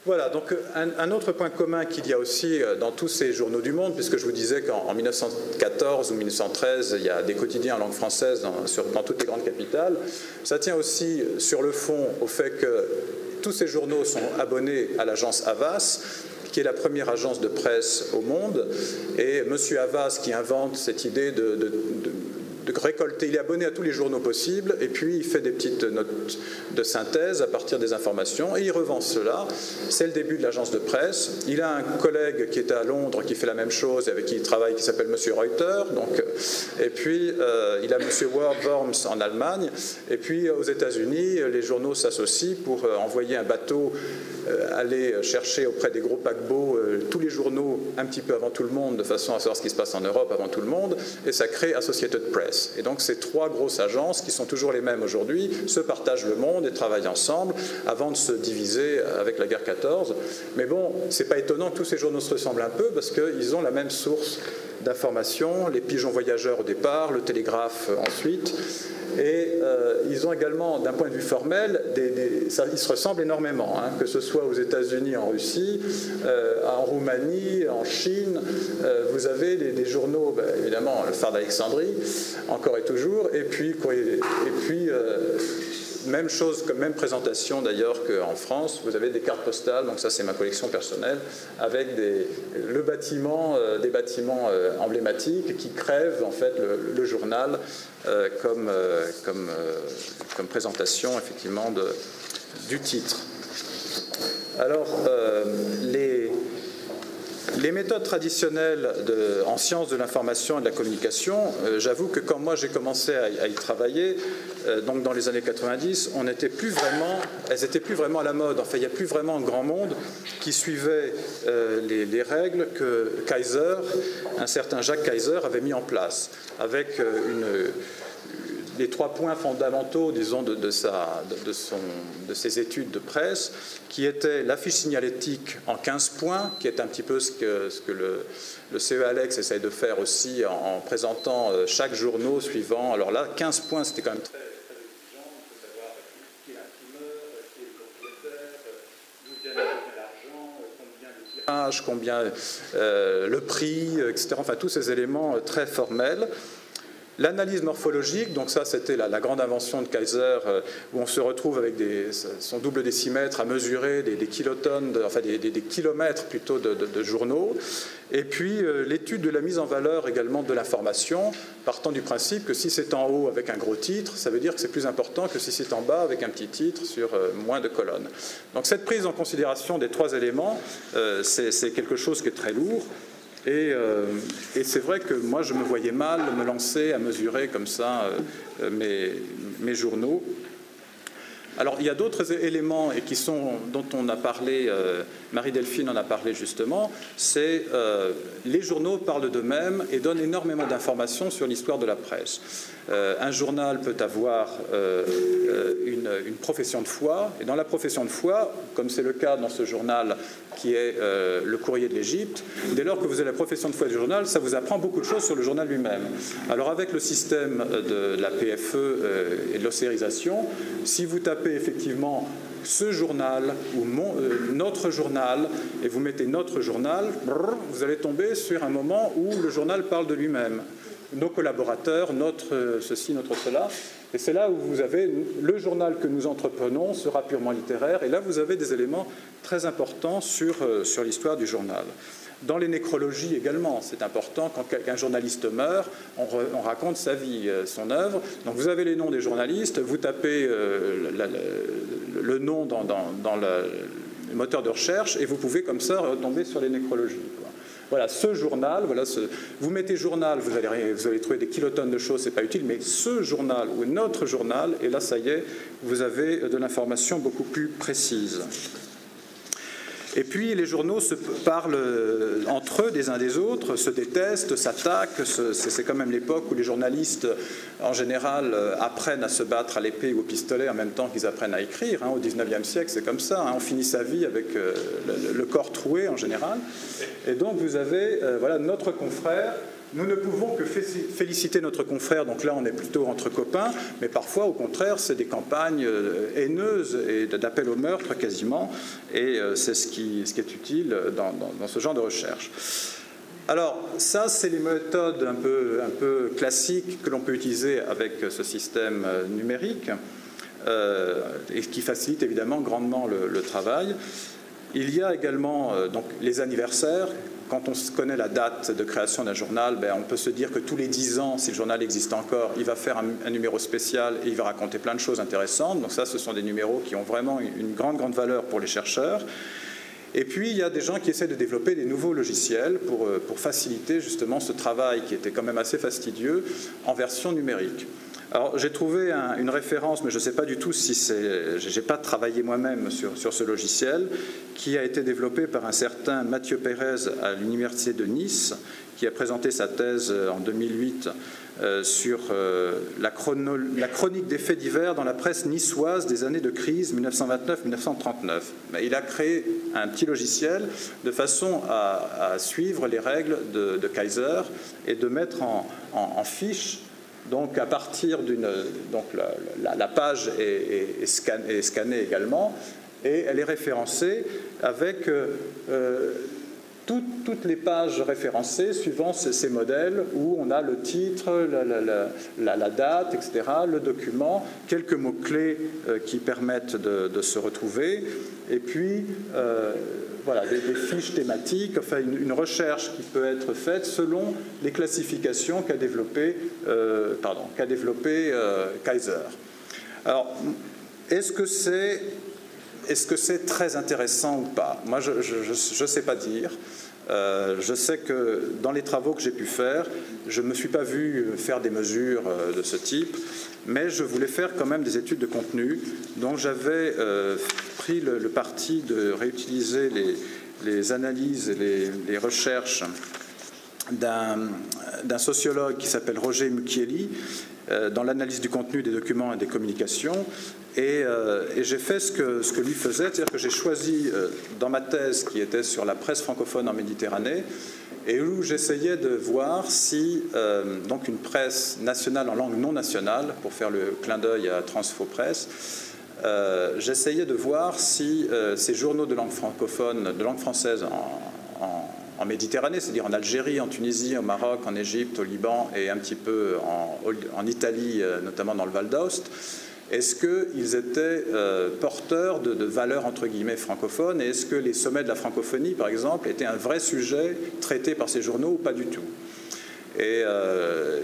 Voilà, donc un autre point commun qu'il y a aussi dans tous ces journaux du monde, puisque je vous disais qu'en 1914 ou 1913, il y a des quotidiens en langue française dans toutes les grandes capitales, ça tient aussi sur le fond au fait que tous ces journaux sont abonnés à l'agence Havas, qui est la première agence de presse au monde. Et M. Havas, qui invente cette idée de récolter, il est abonné à tous les journaux possibles, et puis il fait des petites notes de synthèse à partir des informations, et il revend cela. C'est le début de l'agence de presse. Il a un collègue qui est à Londres, qui fait la même chose, et avec qui il travaille, qui s'appelle M. Reuter. Donc, et puis, il a M. Worms en Allemagne. Et puis, aux États-Unis, les journaux s'associent pour envoyer un bateau aller chercher auprès des gros paquebots tous les journaux un petit peu avant tout le monde, de façon à savoir ce qui se passe en Europe avant tout le monde, et ça crée Associated Press. Et donc ces trois grosses agences, qui sont toujours les mêmes aujourd'hui, se partagent le monde et travaillent ensemble avant de se diviser avec la guerre 14. Mais bon, c'est pas étonnant que tous ces journaux se ressemblent un peu, parce qu'ils ont la même source d'information, les pigeons voyageurs au départ, le télégraphe ensuite. Et ils ont également, d'un point de vue formel, ils se ressemblent énormément, hein, que ce soit aux États-Unis, en Russie, en Roumanie, en Chine. Vous avez des journaux, ben, évidemment, le Phare d'Alexandrie, encore et toujours, et puis même chose, même présentation d'ailleurs qu'en France, vous avez des cartes postales, donc ça c'est ma collection personnelle, avec des bâtiments emblématiques qui crèvent en fait le journal comme présentation effectivement du titre. Alors les méthodes traditionnelles en sciences de l'information et de la communication, j'avoue que quand moi j'ai commencé à y travailler, donc dans les années 90, elles n'étaient plus vraiment à la mode. Enfin, il n'y a plus vraiment un grand monde qui suivait les règles que Kaiser, un certain Jacques Kaiser, avait mis en place, avec les 3 points fondamentaux, disons, de ses études de presse, qui étaient la fiche signalétique en 15 points, qui est un petit peu ce que le CE-Alex essaye de faire aussi en présentant chaque journaux suivant. Alors là, 15 points, c'était quand même très exigeant. Il faut savoir qui est l'imprimeur, qui est le propriétaire, d'où vient l'argent, combien de tirages, combien le prix, etc. Enfin, tous ces éléments très formels. L'analyse morphologique, donc ça c'était la grande invention de Kaiser, où on se retrouve avec son double décimètre à mesurer des kilotonnes, des kilomètres plutôt de journaux. Et puis l'étude de la mise en valeur également de l'information, partant du principe que si c'est en haut avec un gros titre, ça veut dire que c'est plus important que si c'est en bas avec un petit titre sur moins de colonnes. Donc cette prise en considération des 3 éléments, c'est quelque chose qui est très lourd. Et c'est vrai que moi, je me voyais mal me lancer à mesurer comme ça mes journaux. Alors, il y a d'autres éléments et dont on a parlé, Marie-Delphine en a parlé justement, c'est les journaux parlent d'eux-mêmes et donnent énormément d'informations sur l'histoire de la presse. Un journal peut avoir une profession de foi, et dans la profession de foi, comme c'est le cas dans ce journal qui est le Courrier de l'Égypte, dès lors que vous avez la profession de foi du journal, ça vous apprend beaucoup de choses sur le journal lui-même. Alors avec le système de la PFE et de l'ossérisation, si vous tapez effectivement ce journal ou notre journal, et vous mettez notre journal, vous allez tomber sur un moment où le journal parle de lui-même. Nos collaborateurs, notre ceci, notre cela. Et c'est là où vous avez le journal que nous entreprenons sera purement littéraire. Et là, vous avez des éléments très importants sur l'histoire du journal. Dans les nécrologies également, c'est important, quand un journaliste meurt, on raconte sa vie, son œuvre. Donc vous avez les noms des journalistes, vous tapez le nom dans le moteur de recherche et vous pouvez comme ça retomber sur les nécrologies. Voilà, ce journal, vous mettez journal, vous allez trouver des kilotonnes de choses, c'est pas utile, mais ce journal ou notre journal, et là, ça y est, vous avez de l'information beaucoup plus précise. Et puis les journaux se parlent entre eux des uns des autres, se détestent, s'attaquent. C'est quand même l'époque où les journalistes, en général, apprennent à se battre à l'épée ou au pistolet en même temps qu'ils apprennent à écrire. Au XIXe siècle, c'est comme ça. On finit sa vie avec le corps troué en général. Et donc vous avez notre confrère. Nous ne pouvons que féliciter notre confrère, donc là on est plutôt entre copains, mais parfois au contraire c'est des campagnes haineuses et d'appel au meurtre quasiment, et c'est ce qui est utile dans ce genre de recherche. Alors ça c'est les méthodes un peu classiques que l'on peut utiliser avec ce système numérique, et qui facilite évidemment grandement le travail. Il y a également donc les anniversaires. Quand on connaît la date de création d'un journal, on peut se dire que tous les 10 ans, si le journal existe encore, il va faire un numéro spécial et il va raconter plein de choses intéressantes. Donc ça, ce sont des numéros qui ont vraiment une grande valeur pour les chercheurs. Et puis, il y a des gens qui essaient de développer des nouveaux logiciels pour faciliter justement ce travail qui était quand même assez fastidieux en version numérique. Alors, j'ai trouvé une référence, mais je ne sais pas du tout si c'est... Je n'ai pas travaillé moi-même sur ce logiciel, qui a été développé par un certain Mathieu Pérez à l'Université de Nice, qui a présenté sa thèse en 2008 sur la chronique des faits divers dans la presse niçoise des années de crise 1929-1939. Il a créé un petit logiciel de façon à suivre les règles de Kaiser et de mettre en fiche. Donc à partir d'une... Donc la page est scannée également, et elle est référencée avec toutes les pages référencées suivant ces modèles où on a le titre, la date, etc., le document, quelques mots-clés qui permettent de se retrouver, et puis voilà, des fiches thématiques, enfin une recherche qui peut être faite selon les classifications qu'a développé Kaiser. Alors, est-ce que c'est très intéressant ou pas? Moi, je ne sais pas dire. Je sais que dans les travaux que j'ai pu faire, je ne me suis pas vu faire des mesures de ce type, mais je voulais faire quand même des études de contenu, donc j'avais pris le parti de réutiliser les analyses et les recherches d'un sociologue qui s'appelle Roger Mucchielli dans l'analyse du contenu des documents et des communications. Et j'ai fait ce que lui faisait, c'est-à-dire que j'ai choisi dans ma thèse qui était sur la presse francophone en Méditerranée, et où j'essayais de voir si donc une presse nationale en langue non nationale, pour faire le clin d'œil à Transfo Presse, j'essayais de voir si ces journaux de langue francophone, de langue française en Méditerranée, c'est-à-dire en Algérie, en Tunisie, au Maroc, en Égypte, au Liban et un petit peu en Italie, notamment dans le Val d'Aoste, est-ce qu'ils étaient porteurs de valeurs entre guillemets francophones, et est-ce que les sommets de la francophonie, par exemple, étaient un vrai sujet traité par ces journaux ou pas du tout? Et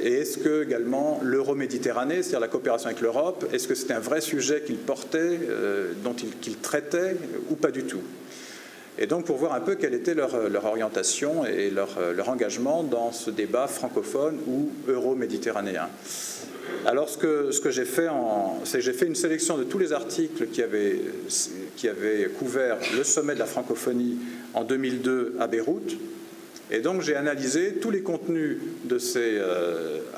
est-ce que également l'Euro-Méditerranée, c'est-à-dire la coopération avec l'Europe, est-ce que c'était un vrai sujet qu'ils portaient, dont qu'ils traitaient ou pas du tout? Et donc pour voir un peu quelle était leur orientation et leur engagement dans ce débat francophone ou euro-méditerranéen. Alors ce que j'ai fait, c'est que j'ai fait une sélection de tous les articles qui avaient couvert le sommet de la francophonie en 2002 à Beyrouth. Et donc j'ai analysé tous les contenus de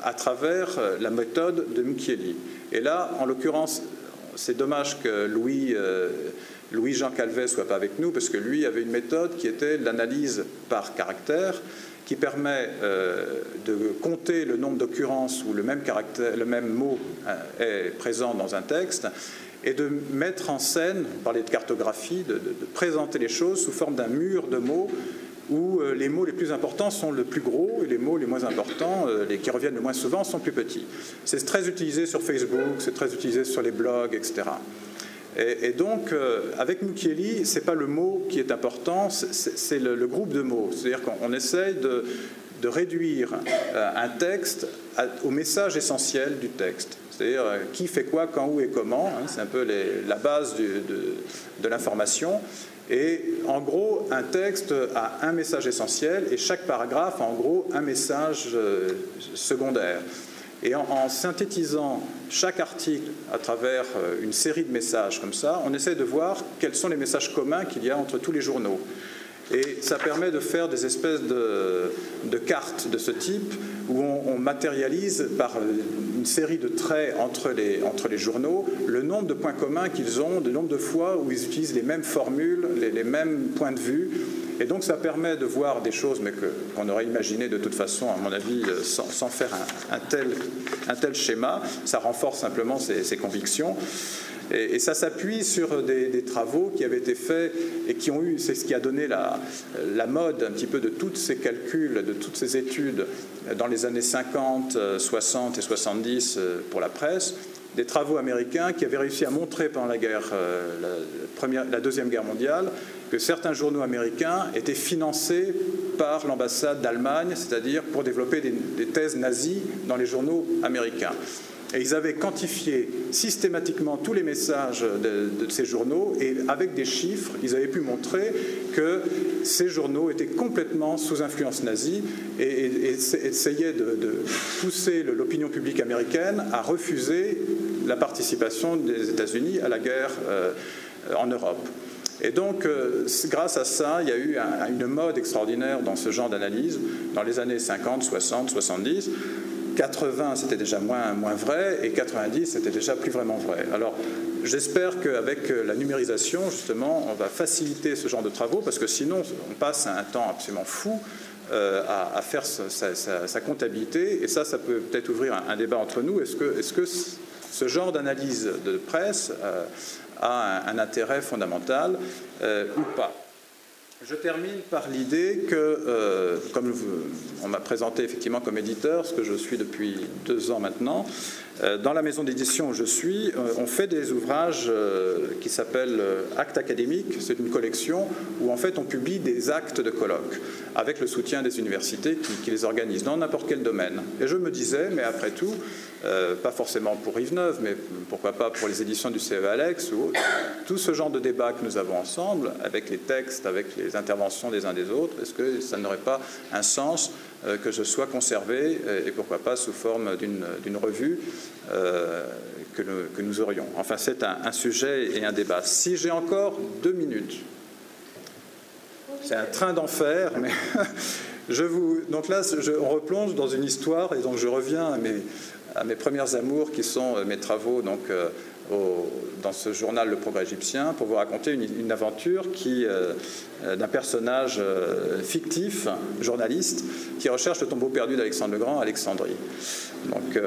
à travers la méthode de Mucchielli. Et là, en l'occurrence, c'est dommage que Louis-Jean Calvet ne soit pas avec nous, parce que lui avait une méthode qui était l'analyse par caractère, qui permet de compter le nombre d'occurrences où le même mot est présent dans un texte, et de mettre en scène, on parlait de cartographie, de présenter les choses sous forme d'un mur de mots, où les mots les plus importants sont le plus gros et les mots les moins importants, les qui reviennent le moins souvent, sont plus petits. C'est très utilisé sur Facebook, c'est très utilisé sur les blogs, etc. Et donc, avec Mucchielli, ce n'est pas le mot qui est important, c'est le groupe de mots. C'est-à-dire qu'on essaye de réduire un texte au message essentiel du texte. C'est-à-dire qui fait quoi, quand, où et comment. Hein, c'est un peu la base de l'information. Et en gros, un texte a un message essentiel et chaque paragraphe a en gros un message secondaire. Et en synthétisant chaque article à travers une série de messages comme ça, on essaie de voir quels sont les messages communs qu'il y a entre tous les journaux. Et ça permet de faire des espèces de cartes de ce type où on matérialise par une série de traits entre les journaux le nombre de points communs qu'ils ont, le nombre de fois où ils utilisent les mêmes formules, les mêmes points de vue. Et donc ça permet de voir des choses, mais qu'on aurait imaginé de toute façon, à mon avis, sans faire un tel schéma. Ça renforce simplement ces convictions. Et ça s'appuie sur des travaux qui avaient été faits et qui ont eu, c'est ce qui a donné la mode un petit peu de tous ces calculs, de toutes ces études dans les années 50, 60 et 70 pour la presse, des travaux américains qui avaient réussi à montrer pendant la Deuxième Guerre mondiale que certains journaux américains étaient financés par l'ambassade d'Allemagne, c'est-à-dire pour développer des thèses nazies dans les journaux américains. Et ils avaient quantifié systématiquement tous les messages de ces journaux et avec des chiffres, ils avaient pu montrer que ces journaux étaient complètement sous influence nazie et essayaient de pousser l'opinion publique américaine à refuser la participation des États-Unis à la guerre en Europe. Et donc, grâce à ça, il y a eu une mode extraordinaire dans ce genre d'analyse dans les années 50, 60, 70. 80, c'était déjà moins vrai, et 90, c'était déjà plus vraiment vrai. Alors, j'espère qu'avec la numérisation, justement, on va faciliter ce genre de travaux, parce que sinon, on passe un temps absolument fou à faire sa comptabilité, et ça peut peut-être ouvrir un débat entre nous. Est-ce que ce genre d'analyse de presse a un intérêt fondamental ou pas? Je termine par l'idée que, comme on m'a présenté effectivement comme éditeur, ce que je suis depuis 2 ans maintenant, dans la maison d'édition où je suis, on fait des ouvrages qui s'appellent Actes académiques. C'est une collection où en fait on publie des actes de colloques avec le soutien des universités qui les organisent dans n'importe quel domaine. Et je me disais, mais après tout, pas forcément pour Rive-Neuve, mais pourquoi pas pour les éditions du CEALEX ou autre, tout ce genre de débat que nous avons ensemble, avec les textes, avec les interventions des uns des autres, est-ce que ça n'aurait pas un sens que je sois conservé, et pourquoi pas sous forme d'une revue que nous aurions. Enfin, c'est un sujet et un débat. Si j'ai encore 2 minutes, c'est un train d'enfer, mais donc là, on replonge dans une histoire, et donc je reviens à mes premières amours, qui sont mes travaux donc, dans ce journal Le Progrès égyptien, pour vous raconter une aventure d'un personnage fictif, journaliste, qui recherche le tombeau perdu d'Alexandre le Grand à Alexandrie. Donc,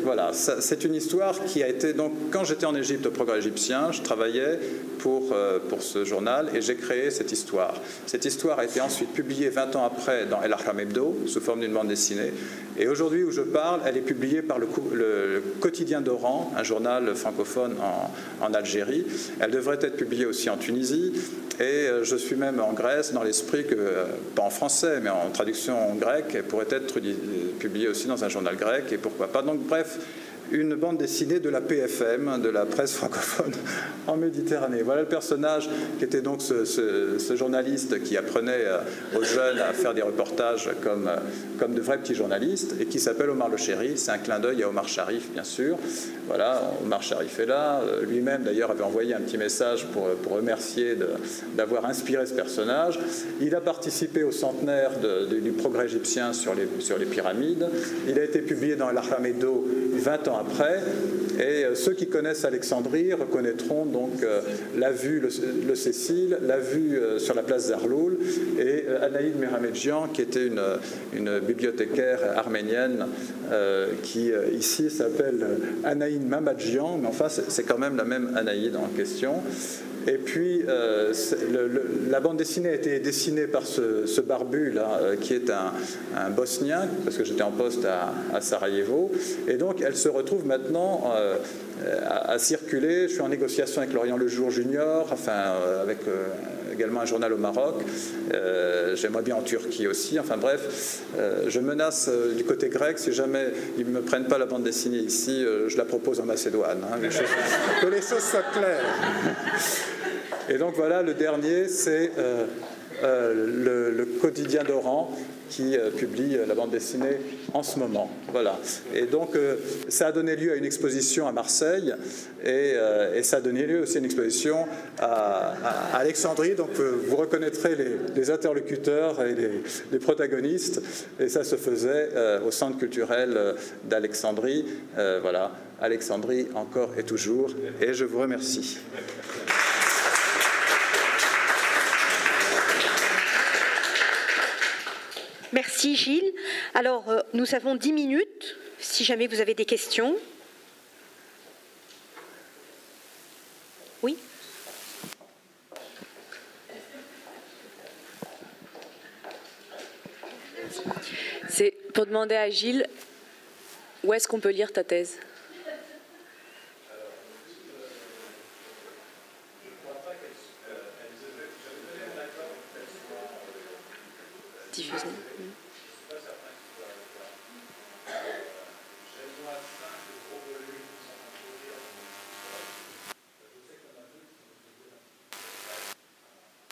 voilà, c'est une histoire qui a été... Donc, quand j'étais en Égypte au Progrès égyptien, je travaillais pour ce journal et j'ai créé cette histoire. Cette histoire a été ensuite publiée 20 ans après dans El Ahram Hebdo, sous forme d'une bande dessinée. Et aujourd'hui où je parle, elle est publiée par le Quotidien d'Oran, un journal francophone en Algérie. Elle devrait être publiée aussi en Tunisie. Et je suis même en Grèce dans l'esprit que, pas en français, mais en traduction grecque, elle pourrait être publiée aussi dans un journal grec, et pourquoi pas. Donc bref, une bande dessinée de la PFM, de la presse francophone en Méditerranée. Voilà le personnage qui était donc ce journaliste qui apprenait aux jeunes à faire des reportages comme de vrais petits journalistes, et qui s'appelle Omar le Chéri. C'est un clin d'œil à Omar Sharif, bien sûr. Voilà, Omar Sharif est là. Lui-même, d'ailleurs, avait envoyé un petit message pour remercier d'avoir inspiré ce personnage. Il a participé au centenaire du Progrès égyptien sur les pyramides. Il a été publié dans l'Ahram Hebdo 20 ans après, et ceux qui connaissent Alexandrie reconnaîtront donc la vue, le Cécile, la vue sur la place Zarloul, et Anaïd Mehamedjian, qui était une bibliothécaire arménienne qui ici s'appelle Anaïd Mamadjian, mais enfin c'est quand même la même Anaïd en question. Et puis, la bande dessinée a été dessinée par ce barbu, là, qui est un Bosnien, parce que j'étais en poste à Sarajevo. Et donc, elle se retrouve maintenant à circuler. Je suis en négociation avec Lorient Le Jour Junior, enfin, avec également un journal au Maroc. J'aimerais bien en Turquie aussi. Enfin bref, je menace du côté grec, si jamais ils ne me prennent pas la bande dessinée ici, je la propose en Macédoine. Hein, que les choses soient claires. Et donc voilà, le dernier, c'est le Quotidien d'Oran, qui publie la bande dessinée en ce moment. Voilà. Et donc, ça a donné lieu à une exposition à Marseille, et ça a donné lieu aussi à une exposition à Alexandrie. Donc, vous reconnaîtrez les interlocuteurs et les protagonistes. Et ça se faisait au Centre culturel d'Alexandrie. Voilà, Alexandrie encore et toujours. Et je vous remercie. Merci Gilles. Alors, nous avons 10 minutes, si jamais vous avez des questions. Oui ? C'est pour demander à Gilles, où est-ce qu'on peut lire ta thèse ? Diffusion.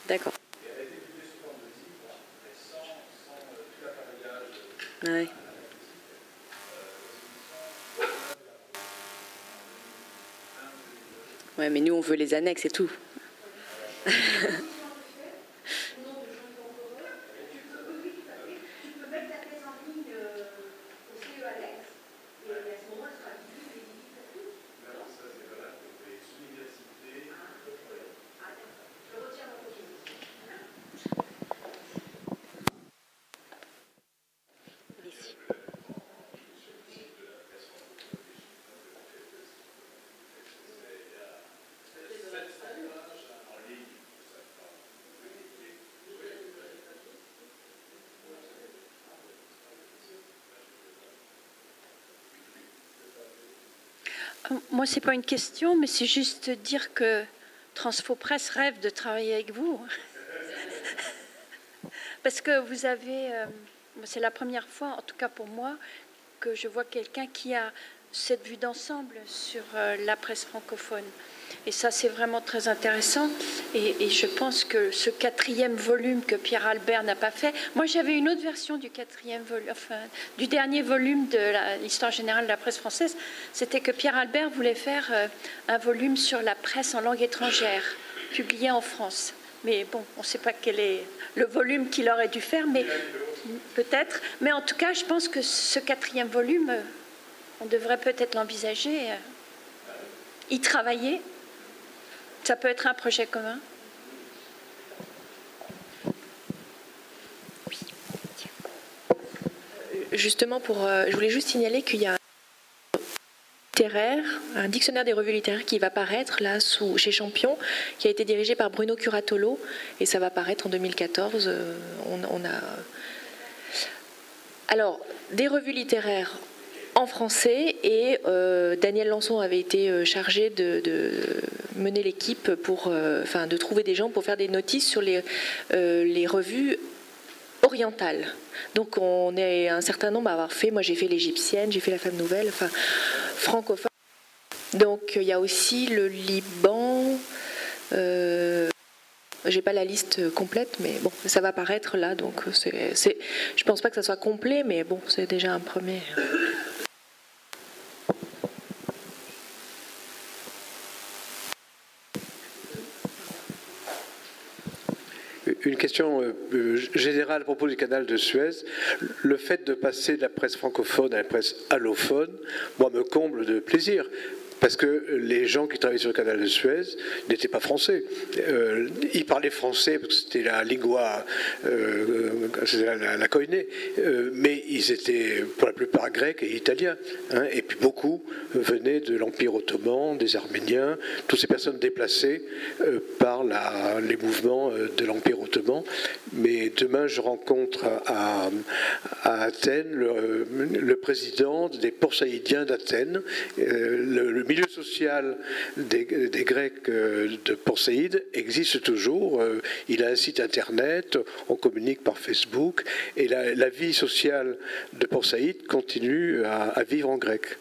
D'accord. Ouais. Ouais, mais nous, on veut les annexes et tout. Moi, ce n'est pas une question, mais c'est juste dire que Transfo Presse rêve de travailler avec vous. Parce que vous avez, c'est la première fois, en tout cas pour moi, que je vois quelqu'un qui a cette vue d'ensemble sur la presse francophone. Et ça, c'est vraiment très intéressant. Et je pense que ce 4e volume que Pierre Albert n'a pas fait... Moi, j'avais une autre version du 4e volume, enfin, du dernier volume de l'histoire générale de la presse française. C'était que Pierre Albert voulait faire un volume sur la presse en langue étrangère, publié en France. Mais bon, on ne sait pas quel est le volume qu'il aurait dû faire, mais peut-être. Mais en tout cas, je pense que ce 4e volume, on devrait peut-être l'envisager, y travailler. Ça peut être un projet commun. Justement, je voulais juste signaler qu'il y a un dictionnaire des revues littéraires qui va paraître là chez Champion, qui a été dirigé par Bruno Curatolo, et ça va paraître en 2014. Alors, des revues littéraires en français, et Daniel Lançon avait été chargé de mener l'équipe pour, de trouver des gens pour faire des notices sur les revues orientales. Donc on est un certain nombre à avoir fait. Moi j'ai fait l'Égyptienne, j'ai fait la Femme Nouvelle, enfin francophone. Donc il y a aussi le Liban. J'ai pas la liste complète, mais bon, ça va paraître là. Donc je pense pas que ça soit complet, mais bon, c'est déjà un premier. Une question générale à propos du canal de Suez. Le fait de passer de la presse francophone à la presse allophone, moi, me comble de plaisir. Parce que les gens qui travaillaient sur le canal de Suez n'étaient pas français. Ils parlaient français parce que c'était la lingua, la koiné, mais ils étaient pour la plupart grecs et italiens. Hein, et puis beaucoup venaient de l'Empire ottoman, des Arméniens, toutes ces personnes déplacées par les mouvements de l'Empire ottoman. Mais demain, je rencontre à Athènes le président des Porsaïdiens d'Athènes, le milieu social des Grecs de Port-Saïd existe toujours. Il a un site internet, on communique par Facebook, et la vie sociale de Port-Saïd continue à vivre en grec.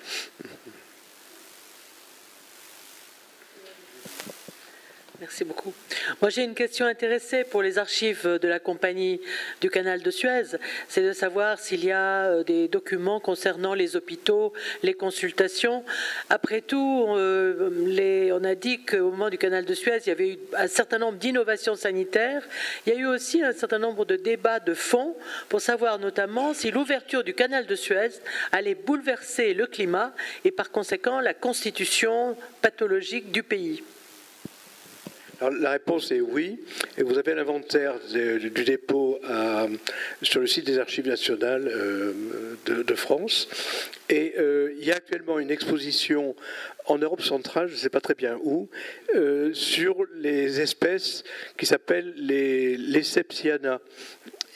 Merci beaucoup. Moi, j'ai une question intéressée pour les archives de la compagnie du canal de Suez. C'est de savoir s'il y a des documents concernant les hôpitaux, les consultations. Après tout, on a dit qu'au moment du canal de Suez, il y avait eu un certain nombre d'innovations sanitaires. Il y a eu aussi un certain nombre de débats de fond pour savoir notamment si l'ouverture du canal de Suez allait bouleverser le climat et par conséquent la constitution pathologique du pays. Alors, la réponse est oui. Et vous avez l'inventaire du dépôt sur le site des Archives nationales de France. Et il y a actuellement une exposition en Europe centrale, je ne sais pas très bien où, sur les espèces qui s'appellent les Sepsiana.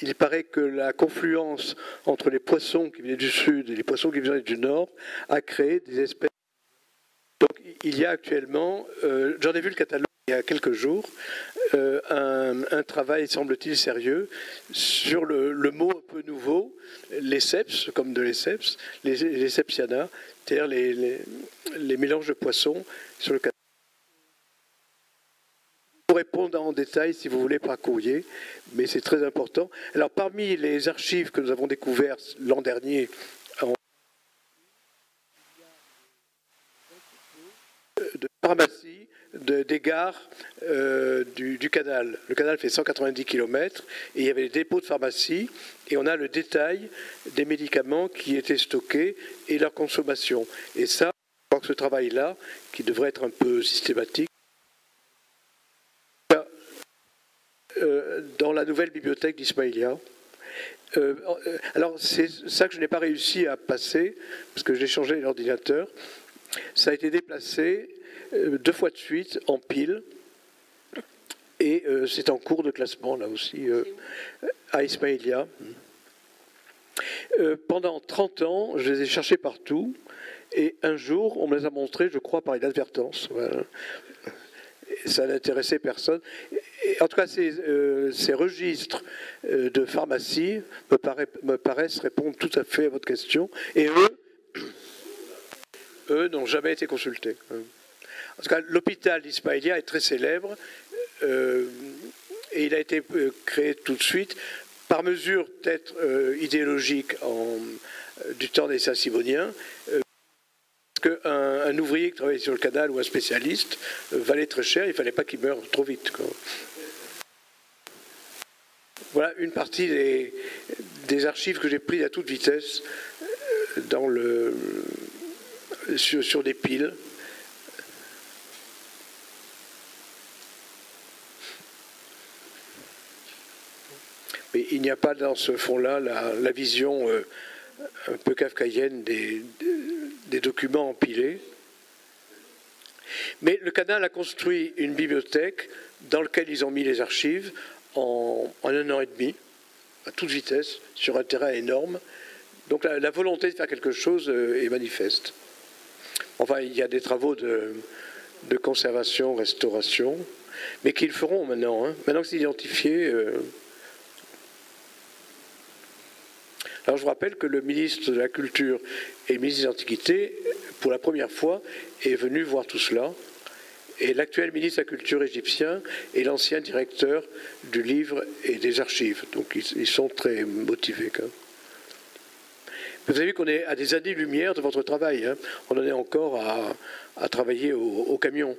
Il paraît que la confluence entre les poissons qui venaient du sud et les poissons qui venaient du nord a créé des espèces. Donc il y a actuellement, j'en ai vu le catalogue il y a quelques jours, un travail, semble-t-il, sérieux sur le mot un peu nouveau, les seps, comme de lesseps, les sepsiana, c'est-à-dire les mélanges de poissons sur le catalogue. vous répondre en détail si vous voulez par courrier, mais c'est très important. Alors parmi les archives que nous avons découvertes l'an dernier de pharmacie, des gares du canal. Le canal fait 190 km et il y avait des dépôts de pharmacie et on a le détail des médicaments qui étaient stockés et leur consommation. Et ça, je crois que ce travail-là, qui devrait être un peu systématique, dans la nouvelle bibliothèque d'Ismaïlia. Alors c'est ça que je n'ai pas réussi à passer, parce que j'ai changé l'ordinateur. Ça a été déplacé 2 fois de suite en pile, et c'est en cours de classement là aussi, à Ismaïlia. Pendant 30 ans, je les ai cherchés partout, et un jour, on me les a montrés, je crois, par inadvertance. Voilà. Ça n'intéressait personne. En tout cas, ces registres de pharmacie me paraissent répondre tout à fait à votre question. Et eux n'ont jamais été consultés. En tout cas, l'hôpital d'Ismaïlia est très célèbre et il a été créé tout de suite par mesure peut-être idéologique du temps des Saint-Simoniens. Qu'un ouvrier qui travaillait sur le canal ou un spécialiste valait très cher, il ne fallait pas qu'il meure trop vite, quoi. Voilà une partie des archives que j'ai prises à toute vitesse sur des piles. Mais il n'y a pas dans ce fond-là la vision un peu kafkaïenne des documents empilés. Mais le canal a construit une bibliothèque dans laquelle ils ont mis les archives en 1 an et demi, à toute vitesse, sur un terrain énorme. Donc la volonté de faire quelque chose est manifeste. Enfin, il y a des travaux de conservation, restauration, mais qu'ils feront maintenant. Maintenant que c'est identifié. Alors je vous rappelle que le ministre de la Culture et le ministre des Antiquités, pour la première fois, est venu voir tout cela. Et l'actuel ministre de la Culture égyptien est l'ancien directeur du livre et des archives. Donc ils sont très motivés quand même. Vous avez vu qu'on est à des années-lumière de votre travail. Hein. On en est encore à travailler au camion.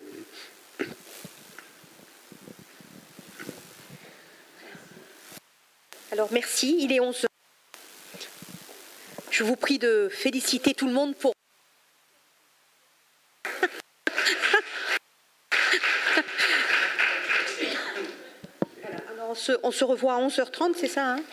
Alors merci, il est 11h. Je vous prie de féliciter tout le monde pour... Alors on se revoit à 11h30, c'est ça, hein ?